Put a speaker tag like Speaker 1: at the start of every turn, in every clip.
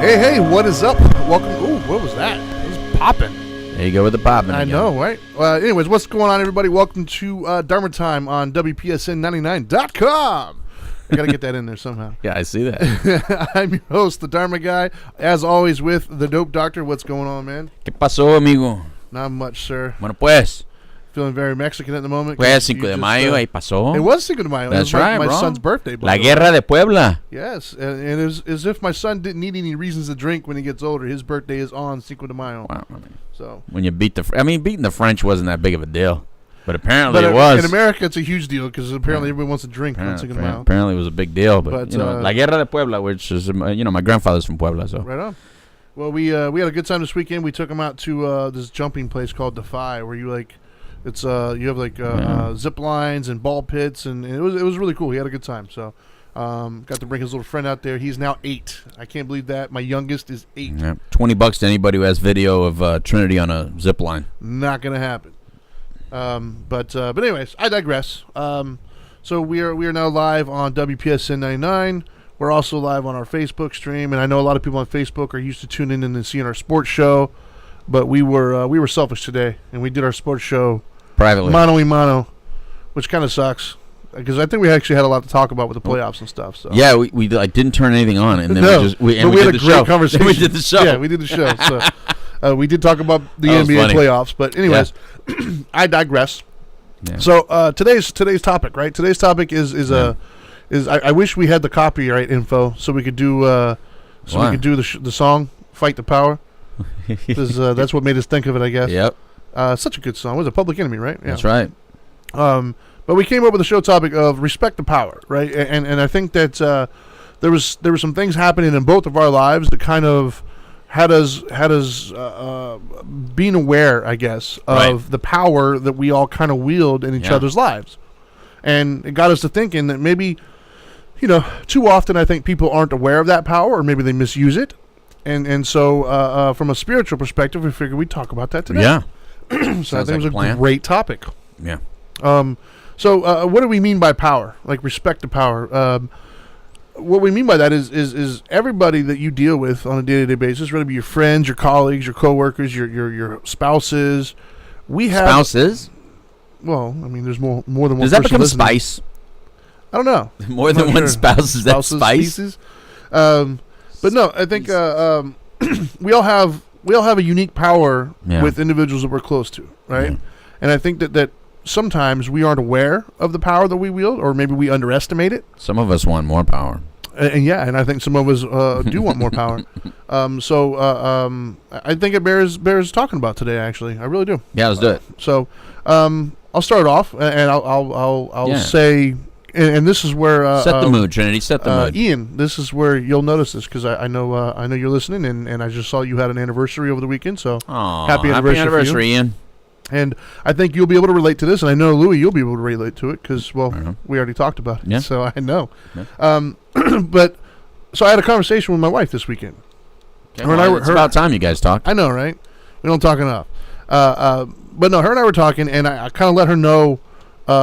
Speaker 1: Hey, what is up? Welcome. Ooh, what was that? It was popping.
Speaker 2: There you go with the popping.
Speaker 1: I know, right? Anyways, what's going on, everybody? Welcome to Dharma Time on WPSN99.com. I got to get that in there somehow.
Speaker 2: Yeah, I see that.
Speaker 1: I'm your host, the Dharma Guy, as always with the Dope Doctor. What's going on, man?
Speaker 2: ¿Qué pasó, amigo?
Speaker 1: Not much, sir.
Speaker 2: Bueno, pues.
Speaker 1: Feeling very Mexican at the moment.
Speaker 2: Pues, 5 de mayo, ahí pasó.
Speaker 1: It was 5 de mayo.
Speaker 2: That's
Speaker 1: it was
Speaker 2: right,
Speaker 1: my
Speaker 2: bro.
Speaker 1: son's birthday.
Speaker 2: La Guerra de Puebla.
Speaker 1: Yes, and it was as if my son didn't need any reasons to drink when he gets older. His birthday is on 5 de mayo.
Speaker 2: Wow, I mean,
Speaker 1: so
Speaker 2: when you beat beating the French wasn't that big of a deal. But apparently it was.
Speaker 1: In America, it's a huge deal because apparently everyone wants to drink on 5 de mayo.
Speaker 2: Apparently it was a big deal. But La Guerra de Puebla, which is, my grandfather's from Puebla. So.
Speaker 1: Right on. Well, we had a good time this weekend. We took him out to this jumping place called Defy, where you it's you have zip lines and ball pits, and it was really cool. He had a good time. So got to bring his little friend out there. He's now 8. I can't believe that. My youngest is 8.
Speaker 2: Yeah. $20 to anybody who has video of Trinity on a zip line.
Speaker 1: Not gonna happen. But anyways, I digress. So we are now live on WPSN 99. We're also live on our Facebook stream, and I know a lot of people on Facebook are used to tuning in and seeing our sports show. But we were selfish today, and we did our sports show
Speaker 2: privately,
Speaker 1: mano y mano, which kind of sucks because I think we actually had a lot to talk about with the playoffs and stuff. So
Speaker 2: yeah, we didn't turn anything on, and then we
Speaker 1: had a great conversation.
Speaker 2: We did the show.
Speaker 1: Yeah, we did the show. So we did talk about the NBA playoffs, but anyways, I digress. Yeah. So today's topic, right? Today's topic is I wish we had the copyright info so we could do the song "Fight the Power." Because that's what made us think of it, I guess.
Speaker 2: Yep.
Speaker 1: Such a good song. It was a Public Enemy, right? Yeah.
Speaker 2: That's right.
Speaker 1: But we came up with a show topic of respect the power, right? And I think that there were some things happening in both of our lives that kind of had us being aware, I guess, of the power that we all kind of wield in each other's lives. And it got us to thinking that maybe, too often I think people aren't aware of that power, or maybe they misuse it. And so from a spiritual perspective, we figured we'd talk about that today.
Speaker 2: Yeah.
Speaker 1: So I think it was a great topic.
Speaker 2: Yeah.
Speaker 1: So what do we mean by power? Like respect the power. What we mean by that is everybody that you deal with on a day-to-day basis, whether it be your friends, your colleagues, your coworkers, your spouses. We have
Speaker 2: spouses.
Speaker 1: Well, I mean, there's more than one.
Speaker 2: Does that become spice?
Speaker 1: I don't know.
Speaker 2: More than one spouse, is that spice?
Speaker 1: Species? But no, I think we all have a unique power with individuals that we're close to, right? Yeah. And I think that sometimes we aren't aware of the power that we wield, or maybe we underestimate it.
Speaker 2: Some of us want more power.
Speaker 1: And I think some of us do want more power. I think it bears talking about today. Actually, I really do.
Speaker 2: Yeah, let's do it.
Speaker 1: So I'll start off, and I'll say. And this is where
Speaker 2: set the mood, Trinity. Set the mood,
Speaker 1: Ian. This is where you'll notice this because I know you're listening, and I just saw you had an anniversary over the weekend. So happy anniversary,
Speaker 2: Ian! And
Speaker 1: I think you'll be able to relate to this, and I know Louie, you'll be able to relate to it because we already talked about it.
Speaker 2: Yeah.
Speaker 1: So I know.
Speaker 2: Yeah.
Speaker 1: But so I had a conversation with my wife this weekend.
Speaker 2: Okay, it's about time you guys talked.
Speaker 1: I know, right? We don't talk enough. But no, her and I were talking, and I kind of let her know. We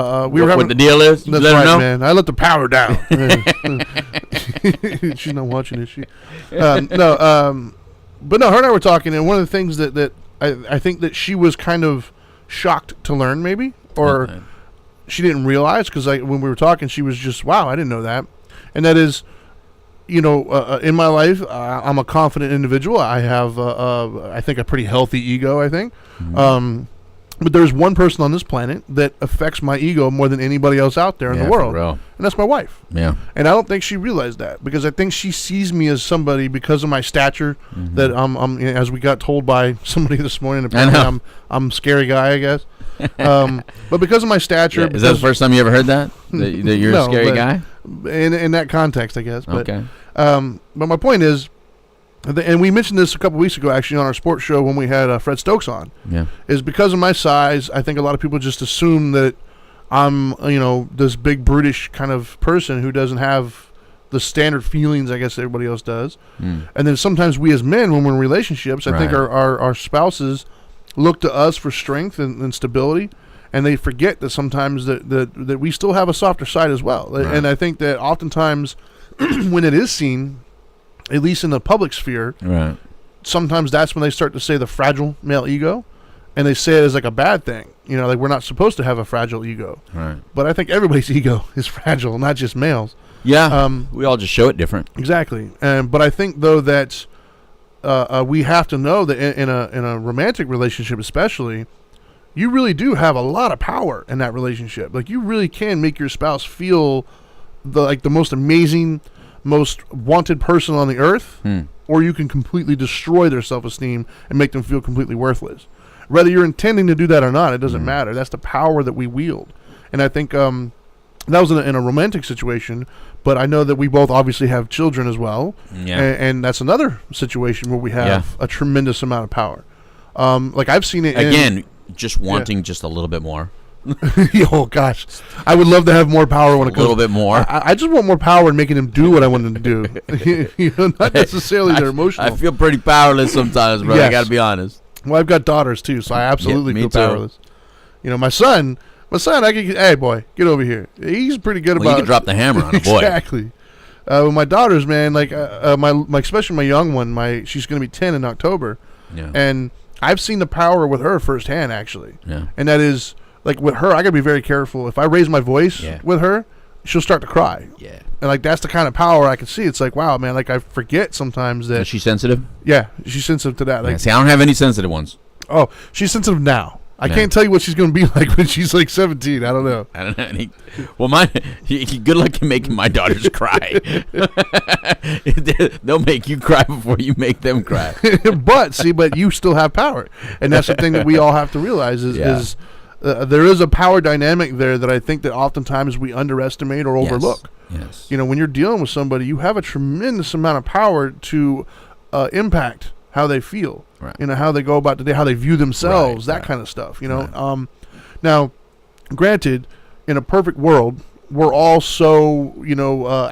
Speaker 1: were having
Speaker 2: what the deal is.
Speaker 1: That's
Speaker 2: let
Speaker 1: right,
Speaker 2: her know?
Speaker 1: Man. I let the power down. She's not watching, is she? No. But no, her and I were talking, and one of the things that I think that she was kind of shocked to learn, maybe, or she didn't realize, because when we were talking, she was just, wow, I didn't know that. And that is, in my life, I'm a confident individual. I have, I think, a pretty healthy ego, I think. Mm-hmm. But there's one person on this planet that affects my ego more than anybody else out there in the world. And that's my wife.
Speaker 2: Yeah.
Speaker 1: And I don't think she realized that, because I think she sees me as somebody, because of my stature, that I'm as we got told by somebody this morning, apparently I'm a scary guy, I guess. But because of my stature.
Speaker 2: Yeah, is that the first time you ever heard that? That you're a scary guy?
Speaker 1: In that context, I guess. But,
Speaker 2: okay.
Speaker 1: But my point is, and we mentioned this a couple weeks ago, actually, on our sports show when we had Fred Stokes on.
Speaker 2: Yeah. Is
Speaker 1: because of my size, I think a lot of people just assume that I'm, this big brutish kind of person who doesn't have the standard feelings, I guess, everybody else does. And then sometimes we as men, when we're in relationships, I think our spouses look to us for strength and stability, and they forget that sometimes that we still have a softer side as well. Right. And I think that oftentimes when it is seen, at least in the public sphere,
Speaker 2: right,
Speaker 1: sometimes that's when they start to say the fragile male ego, and they say it as like a bad thing. You know, like we're not supposed to have a fragile ego.
Speaker 2: Right.
Speaker 1: But I think everybody's ego is fragile, not just males.
Speaker 2: Yeah. We all just show it different.
Speaker 1: Exactly. But I think though that we have to know that in a romantic relationship, especially, you really do have a lot of power in that relationship. Like you really can make your spouse feel the most amazing, most wanted person on the earth, or you can completely destroy their self-esteem and make them feel completely worthless. Whether you're intending to do that or not, it doesn't matter. That's the power that we wield. And I think that was in a romantic situation, but I know that we both obviously have children as well.
Speaker 2: Yeah.
Speaker 1: And that's another situation where we have a tremendous amount of power. Like I've seen it
Speaker 2: again, just wanting just a little bit more.
Speaker 1: Oh gosh, I would love to have more power when it comes.
Speaker 2: A little bit more.
Speaker 1: I just want more power in making them do what I want them to do. You know, not necessarily their emotional.
Speaker 2: I feel pretty powerless sometimes, bro.
Speaker 1: Yes.
Speaker 2: I gotta be honest.
Speaker 1: Well, I've got daughters too, so I absolutely feel
Speaker 2: too.
Speaker 1: powerless. You know, my son, I can. Hey, boy, get over here. He's pretty good about.
Speaker 2: You can drop the hammer on a boy.
Speaker 1: Exactly. With my daughters, man, like my especially my young one, she's going to be 10 in October, and I've seen the power with her firsthand, actually.
Speaker 2: Yeah.
Speaker 1: And that is like with her, I got to be very careful. If I raise my voice with her, she'll start to cry.
Speaker 2: Yeah.
Speaker 1: And like that's the kind of power I can see. It's like, wow, man, like I forget sometimes that.
Speaker 2: Is she sensitive?
Speaker 1: Yeah, she's sensitive to that. Like,
Speaker 2: see, I don't have any sensitive ones.
Speaker 1: Oh, she's sensitive now. I can't tell you what she's going to be like when she's like 17. I don't know.
Speaker 2: I don't know. Well, good luck in making my daughters cry. They'll make you cry before you make them cry.
Speaker 1: But you still have power, and that's the thing that we all have to realize is there is a power dynamic there that I think that oftentimes we underestimate or overlook.
Speaker 2: Yes.
Speaker 1: You know, when you're dealing with somebody, you have a tremendous amount of power to impact how they feel.
Speaker 2: Right.
Speaker 1: You know, how they go about the day, how they view themselves, that kind of stuff, you know. Right. Now, granted, in a perfect world, we're all so,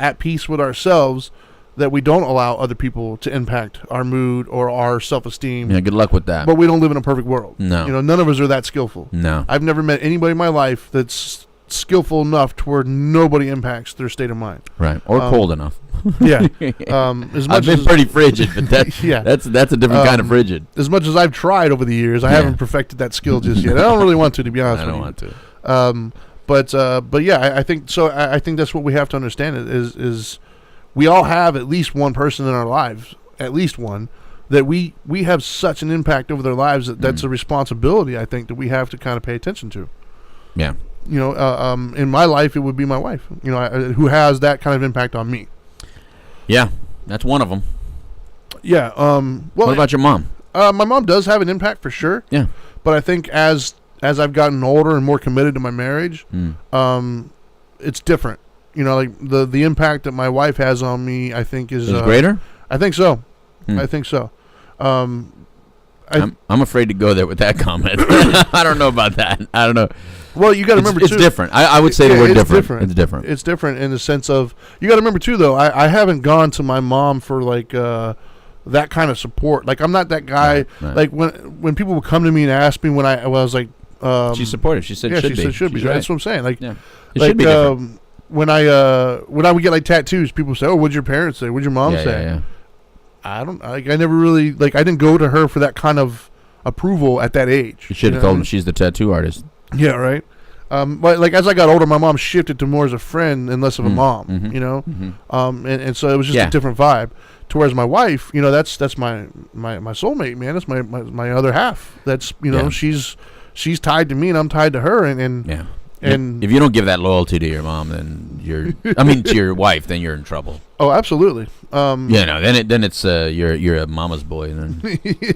Speaker 1: at peace with ourselves that we don't allow other people to impact our mood or our self-esteem.
Speaker 2: Yeah, good luck with that.
Speaker 1: But we don't live in a perfect world.
Speaker 2: No.
Speaker 1: You know, none of us are that skillful.
Speaker 2: No.
Speaker 1: I've never met anybody in my life that's skillful enough to where nobody impacts their state of mind.
Speaker 2: Right. Or cold enough.
Speaker 1: Yeah. As much
Speaker 2: I've been pretty frigid, but that's a different kind of frigid.
Speaker 1: As much as I've tried over the years, I haven't perfected that skill just yet. I don't really want to be honest with you.
Speaker 2: I don't want to.
Speaker 1: But yeah, I think so. I think that's what we have to understand is we all have at least one person in our lives, at least one, that we have such an impact over their lives that's a responsibility, I think, that we have to kind of pay attention to.
Speaker 2: Yeah.
Speaker 1: You know, in my life, it would be my wife, who has that kind of impact on me.
Speaker 2: Yeah, that's one of them.
Speaker 1: Yeah. Well,
Speaker 2: what about your mom?
Speaker 1: My mom does have an impact for sure.
Speaker 2: Yeah.
Speaker 1: But I think as I've gotten older and more committed to my marriage, it's different. You know, like the impact that my wife has on me, I think is
Speaker 2: greater.
Speaker 1: I think so. I think so.
Speaker 2: I'm afraid to go there with that comment. I don't know about that. I don't know.
Speaker 1: Well, you got to remember,
Speaker 2: it's
Speaker 1: too.
Speaker 2: It's different. I would say the word different. It's different.
Speaker 1: It's different in the sense of, you got to remember, too, though, I haven't gone to my mom for, like, that kind of support. Like, I'm not that guy. Right. Like, when people would come to me and ask me when I was, like...
Speaker 2: she's supportive. She said should be.
Speaker 1: Yeah, she said should be.
Speaker 2: Right.
Speaker 1: That's what I'm saying. Like,
Speaker 2: it should be different.
Speaker 1: When I would get, like, tattoos, people would say, oh, what'd your parents say? What'd your mom say?
Speaker 2: Yeah.
Speaker 1: I never really... Like, I didn't go to her for that kind of approval at that age.
Speaker 2: You should have told him she's the tattoo artist.
Speaker 1: Yeah, right. But like as I got older, my mom shifted to more as a friend and less of a mom. And so it was just a different vibe. To whereas my wife, that's my soulmate, man. That's my other half. That's she's tied to me and I'm tied to her. And
Speaker 2: if you don't give that loyalty to your mom, then to your wife, then you're in trouble.
Speaker 1: Oh, absolutely.
Speaker 2: Then it's you're a mama's boy. Then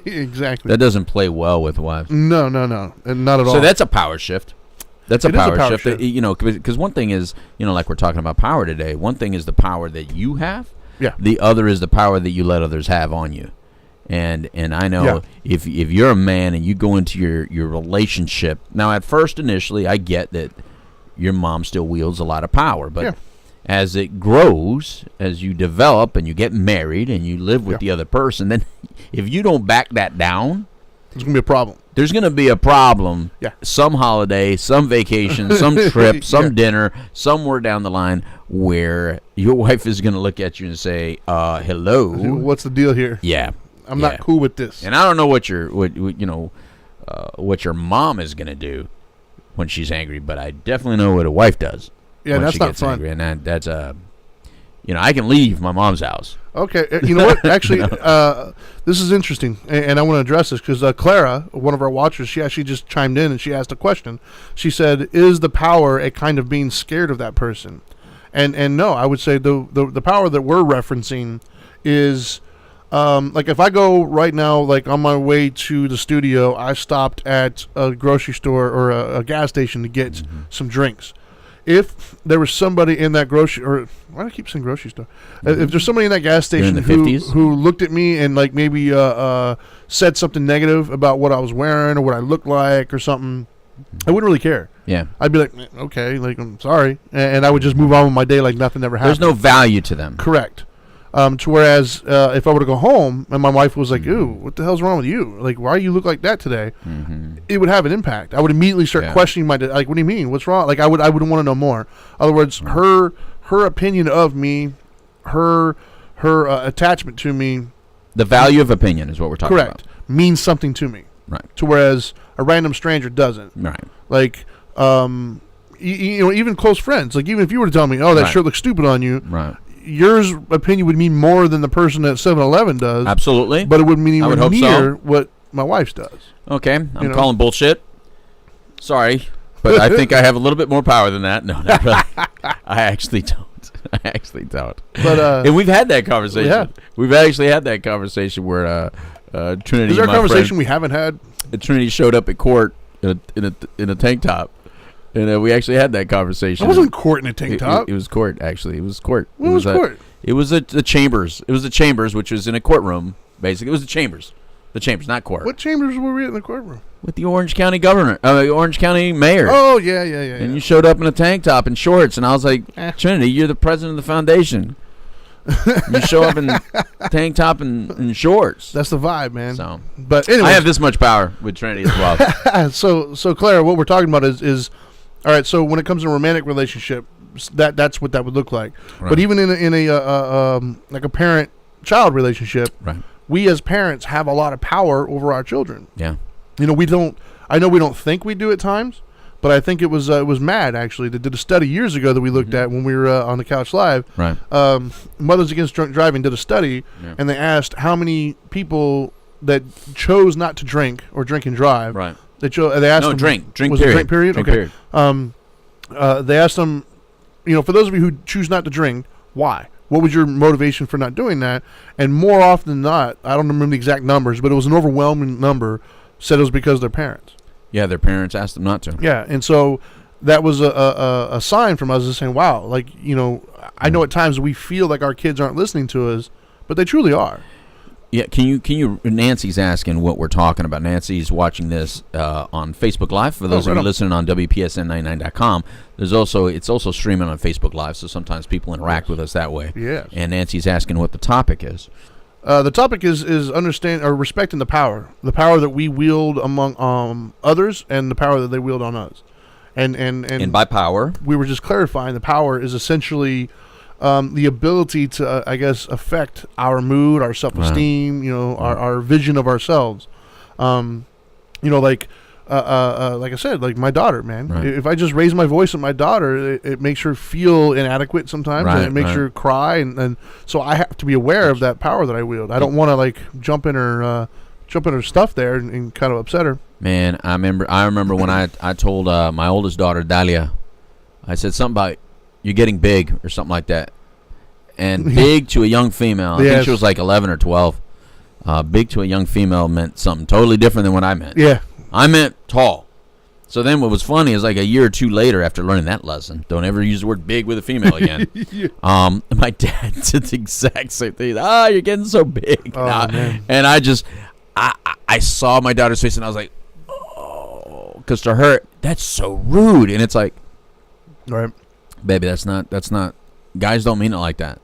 Speaker 1: exactly.
Speaker 2: That doesn't play well with wives.
Speaker 1: No, and not at all.
Speaker 2: So that's a power shift. That's a power shift. Because one thing is, like we're talking about power today. One thing is the power that you have.
Speaker 1: Yeah.
Speaker 2: The other is the power that you let others have on you. And I know if you're a man and you go into your relationship now, at first initially, I get that your mom still wields a lot of power, but as it grows, as you develop and you get married and you live with the other person, then if you don't back that down,
Speaker 1: it's gonna be a problem.
Speaker 2: There's going to be a problem.
Speaker 1: Yeah.
Speaker 2: Some holiday, some vacation, some trip, some dinner, somewhere down the line where your wife is going to look at you and say, hello.
Speaker 1: What's the deal here?
Speaker 2: Yeah.
Speaker 1: I'm not cool with this.
Speaker 2: And I don't know what your mom is going to do when she's angry, but I definitely know what a wife does.
Speaker 1: Yeah,
Speaker 2: when
Speaker 1: that's
Speaker 2: she
Speaker 1: not
Speaker 2: gets
Speaker 1: fun.
Speaker 2: Angry. And that's I can leave my mom's house.
Speaker 1: Okay, you know what? Actually, this is interesting, and I want to address this because Clara, one of our watchers, she actually just chimed in and she asked a question. She said, "Is the power a kind of being scared of that person?" And no, I would say the power that we're referencing is. Like if I go right now, like on my way to the studio, I stopped at a grocery store or a gas station to get some drinks. If there was somebody in that grocery, or why do I keep saying grocery store? If there's somebody in that gas station who looked at me and like maybe said something negative about what I was wearing or what I looked like or something, I wouldn't really care.
Speaker 2: Yeah,
Speaker 1: I'd be like, okay, like I'm sorry, and I would just move on with my day like nothing ever happened.
Speaker 2: There's no value to them.
Speaker 1: Correct. To whereas if I were to go home and my wife was like, "Ooh, what the hell's wrong with you? Like, why do you look like that today?" It would have an impact. I would immediately start questioning my like, "What do you mean? What's wrong?" Like, I would want to know more. In other words, her opinion of me, her attachment to me,
Speaker 2: the value of opinion is what we're talking about.
Speaker 1: Correct, means something to me.
Speaker 2: Right.
Speaker 1: To whereas a random stranger doesn't.
Speaker 2: Right.
Speaker 1: Like, you know, even close friends. Like, even if you were to tell me, "Oh, that shirt looks stupid on you,"
Speaker 2: right.
Speaker 1: Yours opinion would mean more than the person at 7-Eleven does.
Speaker 2: Absolutely.
Speaker 1: But it wouldn't mean anywhere near
Speaker 2: so.
Speaker 1: what my wife's does.
Speaker 2: Okay. I'm calling bullshit. Sorry. But I think I have a little bit more power than that. No, not really. I actually don't. But and we've had that conversation.
Speaker 1: Yeah.
Speaker 2: We've actually had that conversation where Trinity.
Speaker 1: Is there a conversation we haven't had?
Speaker 2: Trinity showed up at court in a tank top. And we actually had that conversation.
Speaker 1: I wasn't court in a tank top.
Speaker 2: It was court, actually. It was court.
Speaker 1: What was court?
Speaker 2: It was the chambers. It was the chambers, which was in a courtroom, basically. It was the chambers. The chambers, not court.
Speaker 1: What chambers were we in the courtroom?
Speaker 2: With the Orange County governor, Orange County mayor.
Speaker 1: Oh, yeah.
Speaker 2: And you showed up in a tank top and shorts, and I was like, Trinity, you're the president of the foundation. You show up in tank top and shorts.
Speaker 1: That's the vibe, man.
Speaker 2: So,
Speaker 1: but anyway,
Speaker 2: I have this much power with Trinity as well.
Speaker 1: So Clara, what we're talking about is all right. So when it comes to a romantic relationship, that's what that would look like. Right. But even in a like a parent-child relationship,
Speaker 2: right.
Speaker 1: We as parents have a lot of power over our children.
Speaker 2: Yeah.
Speaker 1: You know, we don't. I know we don't think we do at times, but I think it was Mad actually that did a study years ago that we looked at when we were on the Couch Live.
Speaker 2: Right.
Speaker 1: Mothers Against Drunk Driving did a study, and they asked how many people that chose not to drink or drink and drive.
Speaker 2: Right.
Speaker 1: They asked them,
Speaker 2: drink
Speaker 1: was
Speaker 2: period.
Speaker 1: It drink period?
Speaker 2: Drink
Speaker 1: okay.
Speaker 2: Period.
Speaker 1: They asked them, you know, for those of you who choose not to drink, why? What was your motivation for not doing that? And more often than not, I don't remember the exact numbers, but it was an overwhelming number, said it was because of their parents.
Speaker 2: Yeah, their parents asked them not to.
Speaker 1: Yeah, and so that was a sign from us saying, wow, like, you know, I know at times we feel like our kids aren't listening to us, but they truly are.
Speaker 2: Yeah, can you? Nancy's asking what we're talking about. Nancy's watching this on Facebook Live. For those of you listening on WPSN99.com, it's also streaming on Facebook Live. So sometimes people interact with us that way.
Speaker 1: Yes.
Speaker 2: And Nancy's asking what the topic is.
Speaker 1: The topic is understand or respecting the power that we wield among others, and the power that they wield on us. And
Speaker 2: by power,
Speaker 1: we were just clarifying the power is essentially the ability to, I guess, affect our mood, our self-esteem, you know, our vision of ourselves. You know, like I said, like my daughter, man. Right. If I just raise my voice at my daughter, it makes her feel inadequate sometimes, and it makes her cry, and so I have to be aware of that power that I wield. I don't want to like jump in her stuff there and kind of upset her.
Speaker 2: Man, I remember when I told my oldest daughter Dahlia, I said something about you're getting big or something like that. And big to a young female, I think she was like 11 or 12. Big to a young female meant something totally different than what I meant.
Speaker 1: Yeah.
Speaker 2: I meant tall. So then what was funny is like a year or two later after learning that lesson, don't ever use the word big with a female again. My dad did the exact same thing. You're getting so big.
Speaker 1: Man.
Speaker 2: And I saw my daughter's face and I was like, oh, because to her, that's so rude. And it's like,
Speaker 1: right.
Speaker 2: Baby, that's not. Guys don't mean it like that.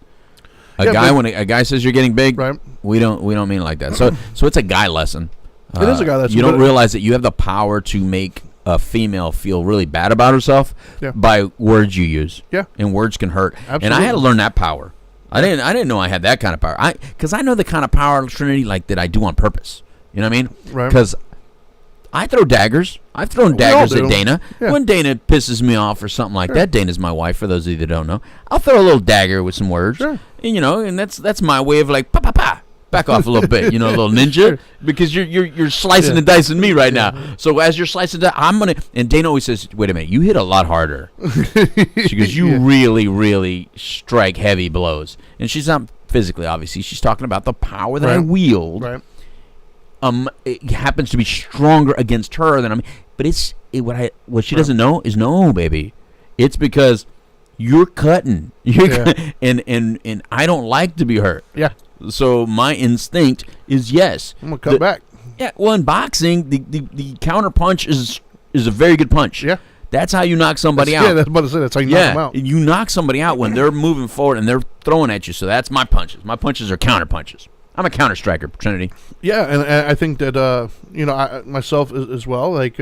Speaker 2: When a guy says you're getting big, right. we don't mean it like that. So it's a guy lesson.
Speaker 1: It is a guy that's
Speaker 2: you don't realize that you have the power to make a female feel really bad about herself by words you use.
Speaker 1: Yeah.
Speaker 2: And words can hurt.
Speaker 1: Absolutely.
Speaker 2: And I had to learn that power. I didn't know I had that kind of power. Because I know the kind of power, Trinity, like that I do on purpose. You know what I mean?
Speaker 1: Right.
Speaker 2: Because I throw daggers. I've thrown daggers at Dana.
Speaker 1: Yeah.
Speaker 2: When Dana pisses me off or something like that, Dana's my wife, for those of you that don't know. I'll throw a little dagger with some words.
Speaker 1: Sure.
Speaker 2: And, and that's my way of like, pa, pa, pa. Back off a little bit, a little ninja, because you're slicing and dicing me right now. So as you're slicing that, I'm gonna. And Dana always says, "Wait a minute, you hit a lot harder." She goes, "You really, really strike heavy blows." And she's not physically, obviously. She's talking about the power that I wield.
Speaker 1: Right.
Speaker 2: It happens to be stronger against her than But what she doesn't know is no, baby. It's because you're cutting. And I don't like to be hurt.
Speaker 1: Yeah.
Speaker 2: So my instinct is yes.
Speaker 1: I'm gonna cut back.
Speaker 2: Yeah. Well, in boxing, the counter punch is a very good punch.
Speaker 1: Yeah.
Speaker 2: That's how you knock somebody out.
Speaker 1: Yeah, that's what I said. That's how you knock them out.
Speaker 2: You knock somebody out when they're moving forward and they're throwing at you. So that's my punches. My punches are counter punches. I'm a counter striker, Trinity.
Speaker 1: Yeah, and I think that I myself as well. Like,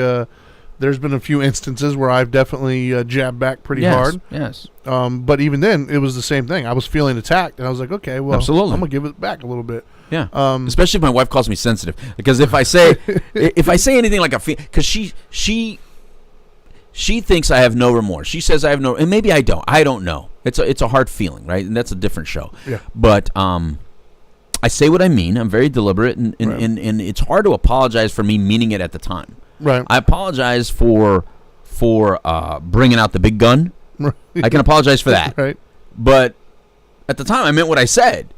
Speaker 1: there's been a few instances where I've definitely jabbed back pretty hard.
Speaker 2: Yes.
Speaker 1: But even then, it was the same thing. I was feeling attacked, and I was like, okay, well,
Speaker 2: absolutely.
Speaker 1: I'm gonna give it back a little bit.
Speaker 2: Yeah. Especially if my wife calls me sensitive, because if I say anything like because she thinks I have no remorse. She says I have no, and maybe I don't. I don't know. It's a hard feeling, right? And that's a different show.
Speaker 1: Yeah.
Speaker 2: But I say what I mean. I'm very deliberate, and it's hard to apologize for me meaning it at the time.
Speaker 1: Right.
Speaker 2: I apologize for bringing out the big gun. I can apologize for that.
Speaker 1: Right.
Speaker 2: But at the time, I meant what I said.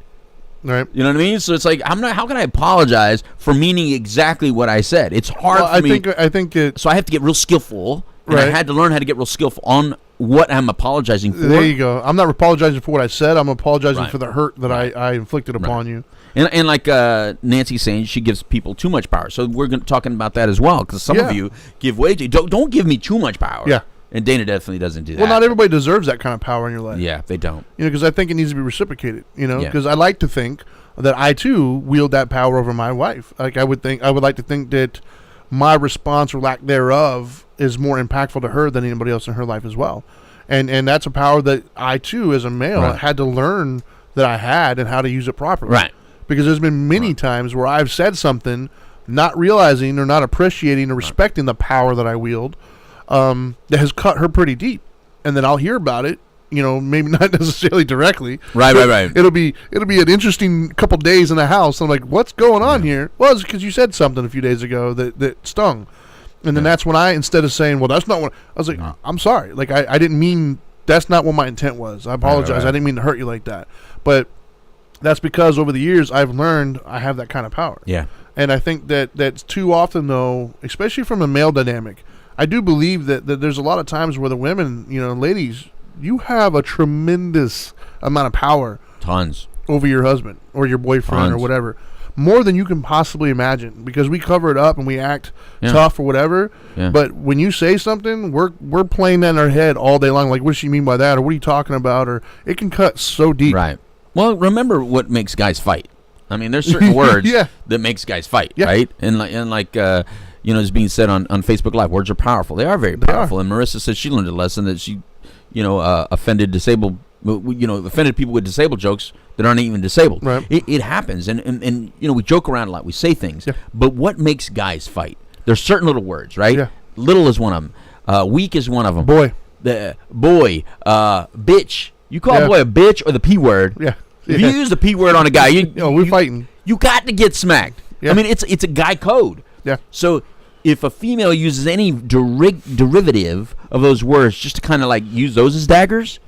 Speaker 1: Right.
Speaker 2: You know what I mean? So it's like, how can I apologize for meaning exactly what I said? It's hard for me.
Speaker 1: I think it.
Speaker 2: So I have to get real skillful. And I had to learn how to get real skillful on what I'm apologizing for.
Speaker 1: There you go. I'm not apologizing for what I said. I'm apologizing for the hurt that I inflicted upon you.
Speaker 2: And like Nancy's saying, she gives people too much power. So we're talking about that as well, because some of you give way to don't give me too much power.
Speaker 1: Yeah.
Speaker 2: And Dana definitely doesn't do that.
Speaker 1: Well, not everybody deserves that kind of power in your life.
Speaker 2: Yeah, they don't.
Speaker 1: Because I think it needs to be reciprocated. Because I like to think that I too wield that power over my wife. Like I would like to think that my response or lack thereof is more impactful to her than anybody else in her life as well. And that's a power that I too, as a male, had to learn that I had and how to use it properly.
Speaker 2: Right.
Speaker 1: Because there's been many times where I've said something not realizing or not appreciating or respecting the power that I wield, that has cut her pretty deep. And then I'll hear about it, maybe not necessarily directly.
Speaker 2: Right.
Speaker 1: It'll be an interesting couple days in the house. I'm like, what's going on here? Well, it's because you said something a few days ago that stung. And then that's when instead of saying, well, that's not what, I was like, I'm sorry. Like, I didn't mean, that's not what my intent was. I apologize.
Speaker 2: Right.
Speaker 1: I didn't mean to hurt you like that. But that's because over the years, I've learned I have that kind of power. Yeah. And I think that's too often, though, especially from a male dynamic, I do believe that there's a lot of times where the women, ladies, you have a tremendous amount of power.
Speaker 2: Tons.
Speaker 1: Over your husband or your boyfriend or whatever. More than you can possibly imagine, because we cover it up and we act tough or whatever. Yeah. But when you say something, we're playing that in our head all day long. Like, what does she mean by that? Or what are you talking about? Or it can cut so deep.
Speaker 2: Right. Well, remember what makes guys fight. I mean, there's certain words that makes guys fight, right? And like it's being said on Facebook Live, words are powerful. They are very powerful. And Marissa said she learned a lesson that she, offended people with disabled jokes that aren't even disabled.
Speaker 1: Right.
Speaker 2: It happens, and we joke around a lot. We say things, but what makes guys fight? There's certain little words, right? Yeah. Little is one of them. Weak is one of them.
Speaker 1: Boy,
Speaker 2: bitch. You call a boy a bitch or the P word.
Speaker 1: Yeah.
Speaker 2: If you use the P word on a guy,
Speaker 1: we're fighting.
Speaker 2: You got to get smacked. Yeah. I mean, it's a guy code.
Speaker 1: Yeah.
Speaker 2: So if a female uses any derivative of those words just to kind of like use those as daggers,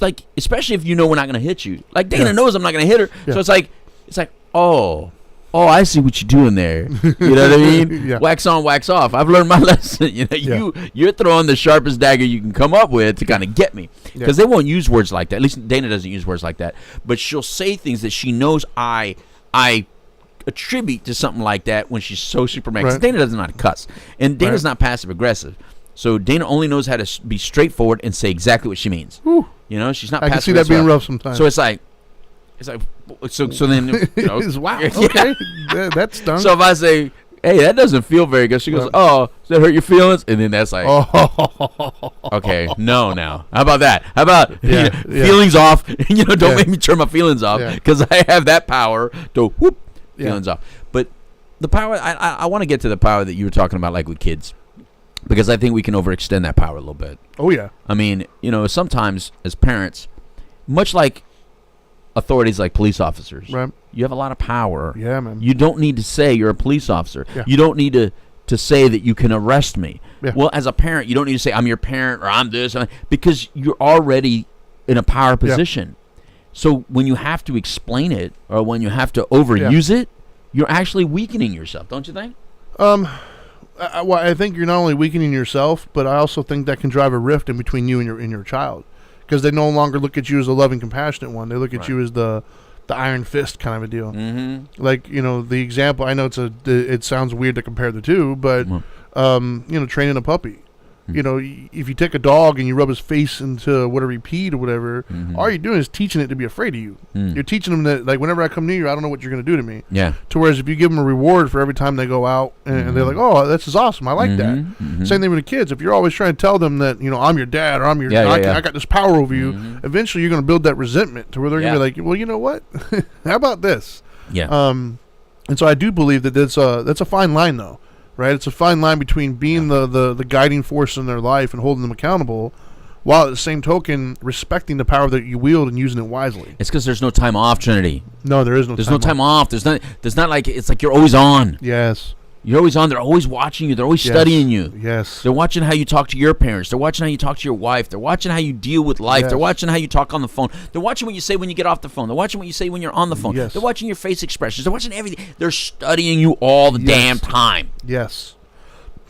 Speaker 2: like, especially if we're not going to hit you. Like, Dana knows I'm not going to hit her. Yeah. So it's like, oh, I see what you're doing there. You know what I mean? Yeah. Wax on, wax off. I've learned my lesson. You're throwing the sharpest dagger you can come up with to kind of get me. Because they won't use words like that. At least Dana doesn't use words like that. But she'll say things that she knows I attribute to something like that when she's so super mad. Because Dana doesn't know how to cuss. And Dana's not passive aggressive. So Dana only knows how to be straightforward and say exactly what she means.
Speaker 1: Whew.
Speaker 2: She's not
Speaker 1: I
Speaker 2: passive aggressive.
Speaker 1: I can see that being rough sometimes.
Speaker 2: So it's like, It's like, so then,
Speaker 1: wow, okay, that's done.
Speaker 2: So if I say, hey, that doesn't feel very good, she goes, oh, does that hurt your feelings? And then that's like, okay, no, now. How about that? How about feelings off? Don't make me turn my feelings off, because I have that power to whoop feelings off. But the power, I want to get to the power that you were talking about, like with kids, because I think we can overextend that power a little bit.
Speaker 1: Oh, yeah.
Speaker 2: I mean, sometimes as parents, much like authorities like police officers,
Speaker 1: right,
Speaker 2: you have a lot of power.
Speaker 1: Yeah, man.
Speaker 2: You don't need to say you're a police officer.
Speaker 1: Yeah.
Speaker 2: You don't need to say that you can arrest me.
Speaker 1: Yeah.
Speaker 2: Well, as a parent, you don't need to say I'm your parent or I'm this, because you're already in a power position. So when you have to explain it or when you have to overuse it, you're actually weakening yourself, don't you think?
Speaker 1: I think you're not only weakening yourself, but I also think that can drive a rift in between you and your child, because they no longer look at you as a loving, compassionate one. They look at you as the iron fist kind of a deal. Mm-hmm. Like, the example, I know it sounds weird to compare the two, but training a puppy. If you take a dog and you rub his face into whatever you peed or whatever, all you're doing is teaching it to be afraid of you. You're teaching them that, like, whenever I come near you, I don't know what you're going to do to me.
Speaker 2: Yeah.
Speaker 1: To whereas if you give them a reward for every time they go out and they're like, oh, this is awesome, I like that. Same thing with the kids. If you're always trying to tell them that, I'm your dad or I'm your I got this power over you, eventually you're going to build that resentment to where they're going to be like, well, you know what? How about this?
Speaker 2: Yeah.
Speaker 1: And so I do believe that that's a fine line, though. Right, it's a fine line between being the guiding force in their life and holding them accountable, while at the same token respecting the power that you wield and using it wisely.
Speaker 2: It's because there's no time off, Trinity.
Speaker 1: No, there is no.
Speaker 2: There's no time off. There's not like it's like you're always on.
Speaker 1: Yes.
Speaker 2: You're always on. They're always watching you. They're always studying you.
Speaker 1: Yes.
Speaker 2: They're watching how you talk to your parents. They're watching how you talk to your wife. They're watching how you deal with life. Yes. They're watching how you talk on the phone. They're watching what you say when you get off the phone. They're watching what you say when you're on the phone.
Speaker 1: Yes.
Speaker 2: They're watching your face expressions. They're watching everything. They're studying you all the damn time.
Speaker 1: Yes.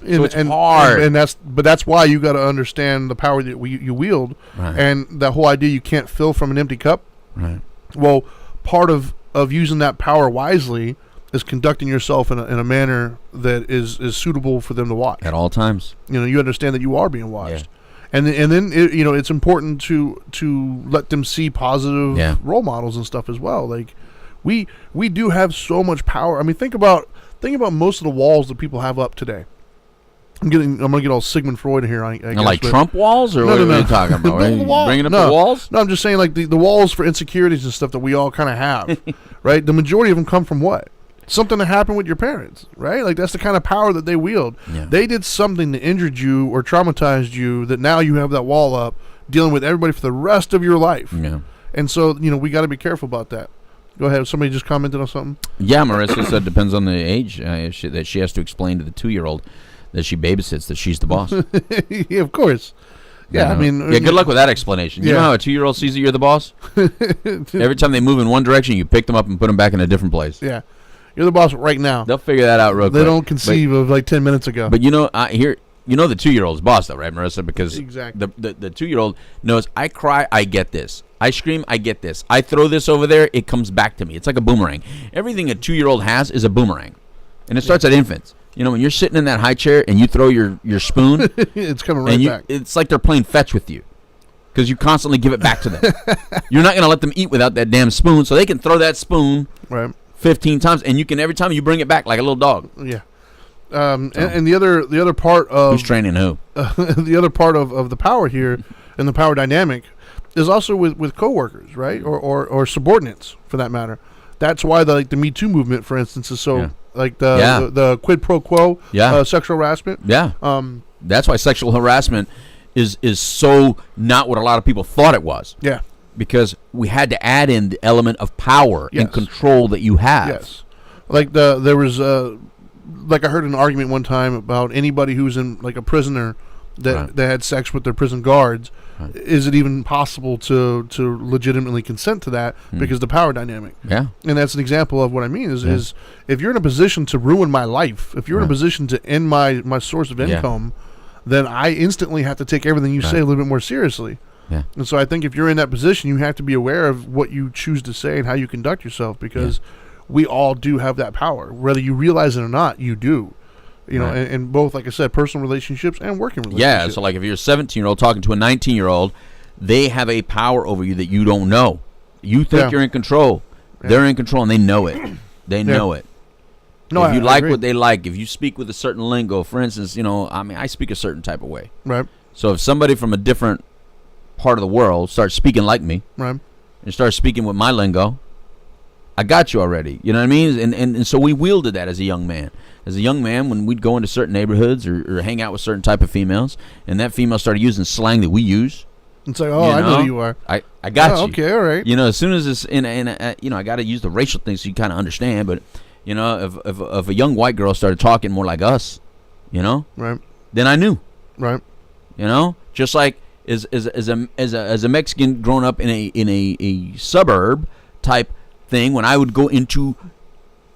Speaker 2: So it's hard.
Speaker 1: And that's why you got to understand the power that you wield, and that whole idea you can't fill from an empty cup.
Speaker 2: Right.
Speaker 1: Well, part of using that power wisely is conducting yourself in a manner that is suitable for them to watch
Speaker 2: at all times.
Speaker 1: You understand that you are being watched, and then it's important to let them see positive role models and stuff as well. Like we do have so much power. I mean, think about most of the walls that people have up today. I'm gonna get all Sigmund Freud here. I guess,
Speaker 2: like Trump walls, or what are you talking about? Are you bringing up the walls?
Speaker 1: No, I'm just saying like the walls for insecurities and stuff that we all kind of have, right? The majority of them come from what? Something that happened with your parents, right? Like that's the kind of power that they wield. Yeah. They did something that injured you or traumatized you that now you have that wall up dealing with everybody for the rest of your life.
Speaker 2: Yeah.
Speaker 1: And so we got to be careful about that. Go ahead. Somebody just commented on something.
Speaker 2: Yeah, Marissa said depends on the age that she has to explain to the 2-year-old that she babysits, that she's the boss.
Speaker 1: Yeah, of course. Yeah, I mean...
Speaker 2: Yeah, good luck with that explanation. You know how a 2-year-old sees that you're the boss? Every time they move in one direction, you pick them up and put them back in a different place.
Speaker 1: Yeah. You're the boss right now.
Speaker 2: They'll figure that out real quick.
Speaker 1: They don't conceive of like 10 minutes ago.
Speaker 2: But the 2-year-old's boss, though, right, Marissa? Because
Speaker 1: exactly.
Speaker 2: the 2-year-old knows, I cry, I get this. I scream, I get this. I throw this over there, it comes back to me. It's like a boomerang. Everything a 2-year-old has is a boomerang. And it starts at infants. When you're sitting in that high chair and you throw your spoon,
Speaker 1: it's coming right back.
Speaker 2: It's like they're playing fetch with you because you constantly give it back to them. You're not going to let them eat without that damn spoon, so they can throw that spoon 15 times, and you can every time you bring it back like a little dog.
Speaker 1: Yeah. And the other part of
Speaker 2: who's training who?
Speaker 1: The other part of the power here and the power dynamic is also with coworkers, right, or subordinates for that matter. That's why the Me Too movement, for instance, is so like the quid pro quo sexual harassment.
Speaker 2: Yeah. That's why sexual harassment is so not what a lot of people thought it was.
Speaker 1: Yeah.
Speaker 2: Because we had to add in the element of power and control that you have.
Speaker 1: Yes. Like there was like I heard an argument one time about anybody who's in like a prisoner that had sex with their prison guards. Right. Is it even possible to legitimately consent to that because the power dynamic?
Speaker 2: Yeah.
Speaker 1: And that's an example of what I mean is if you're in a position to ruin my life, if you're in a position to end my source of income, then I instantly have to take everything you say a little bit more seriously.
Speaker 2: Yeah.
Speaker 1: And so I think if you're in that position, you have to be aware of what you choose to say and how you conduct yourself, because we all do have that power. Whether you realize it or not, you do. And both, like I said, personal relationships and working relationships.
Speaker 2: Yeah, so like if you're a 17-year-old talking to a 19-year-old, they have a power over you that you don't know. You think you're in control. Yeah. They're in control, and they know it. They know it. No, if you like what they like, if you speak with a certain lingo, for instance, I speak a certain type of way.
Speaker 1: Right.
Speaker 2: So if somebody from a different part of the world starts speaking like me,
Speaker 1: right,
Speaker 2: and starts speaking with my lingo, I got you already. You know what I mean? And so we wielded that as a young man. As a young man, when we'd go into certain neighborhoods or hang out with certain type of females, and that female started using slang that we use,
Speaker 1: it's like, I know who you are.
Speaker 2: I got you.
Speaker 1: Okay, all right.
Speaker 2: As soon as it's I got to use the racial things so you kind of understand. But if a young white girl started talking more like us,
Speaker 1: right,
Speaker 2: then I knew,
Speaker 1: right.
Speaker 2: Just like as a Mexican growing up in a suburb type thing, when I would go into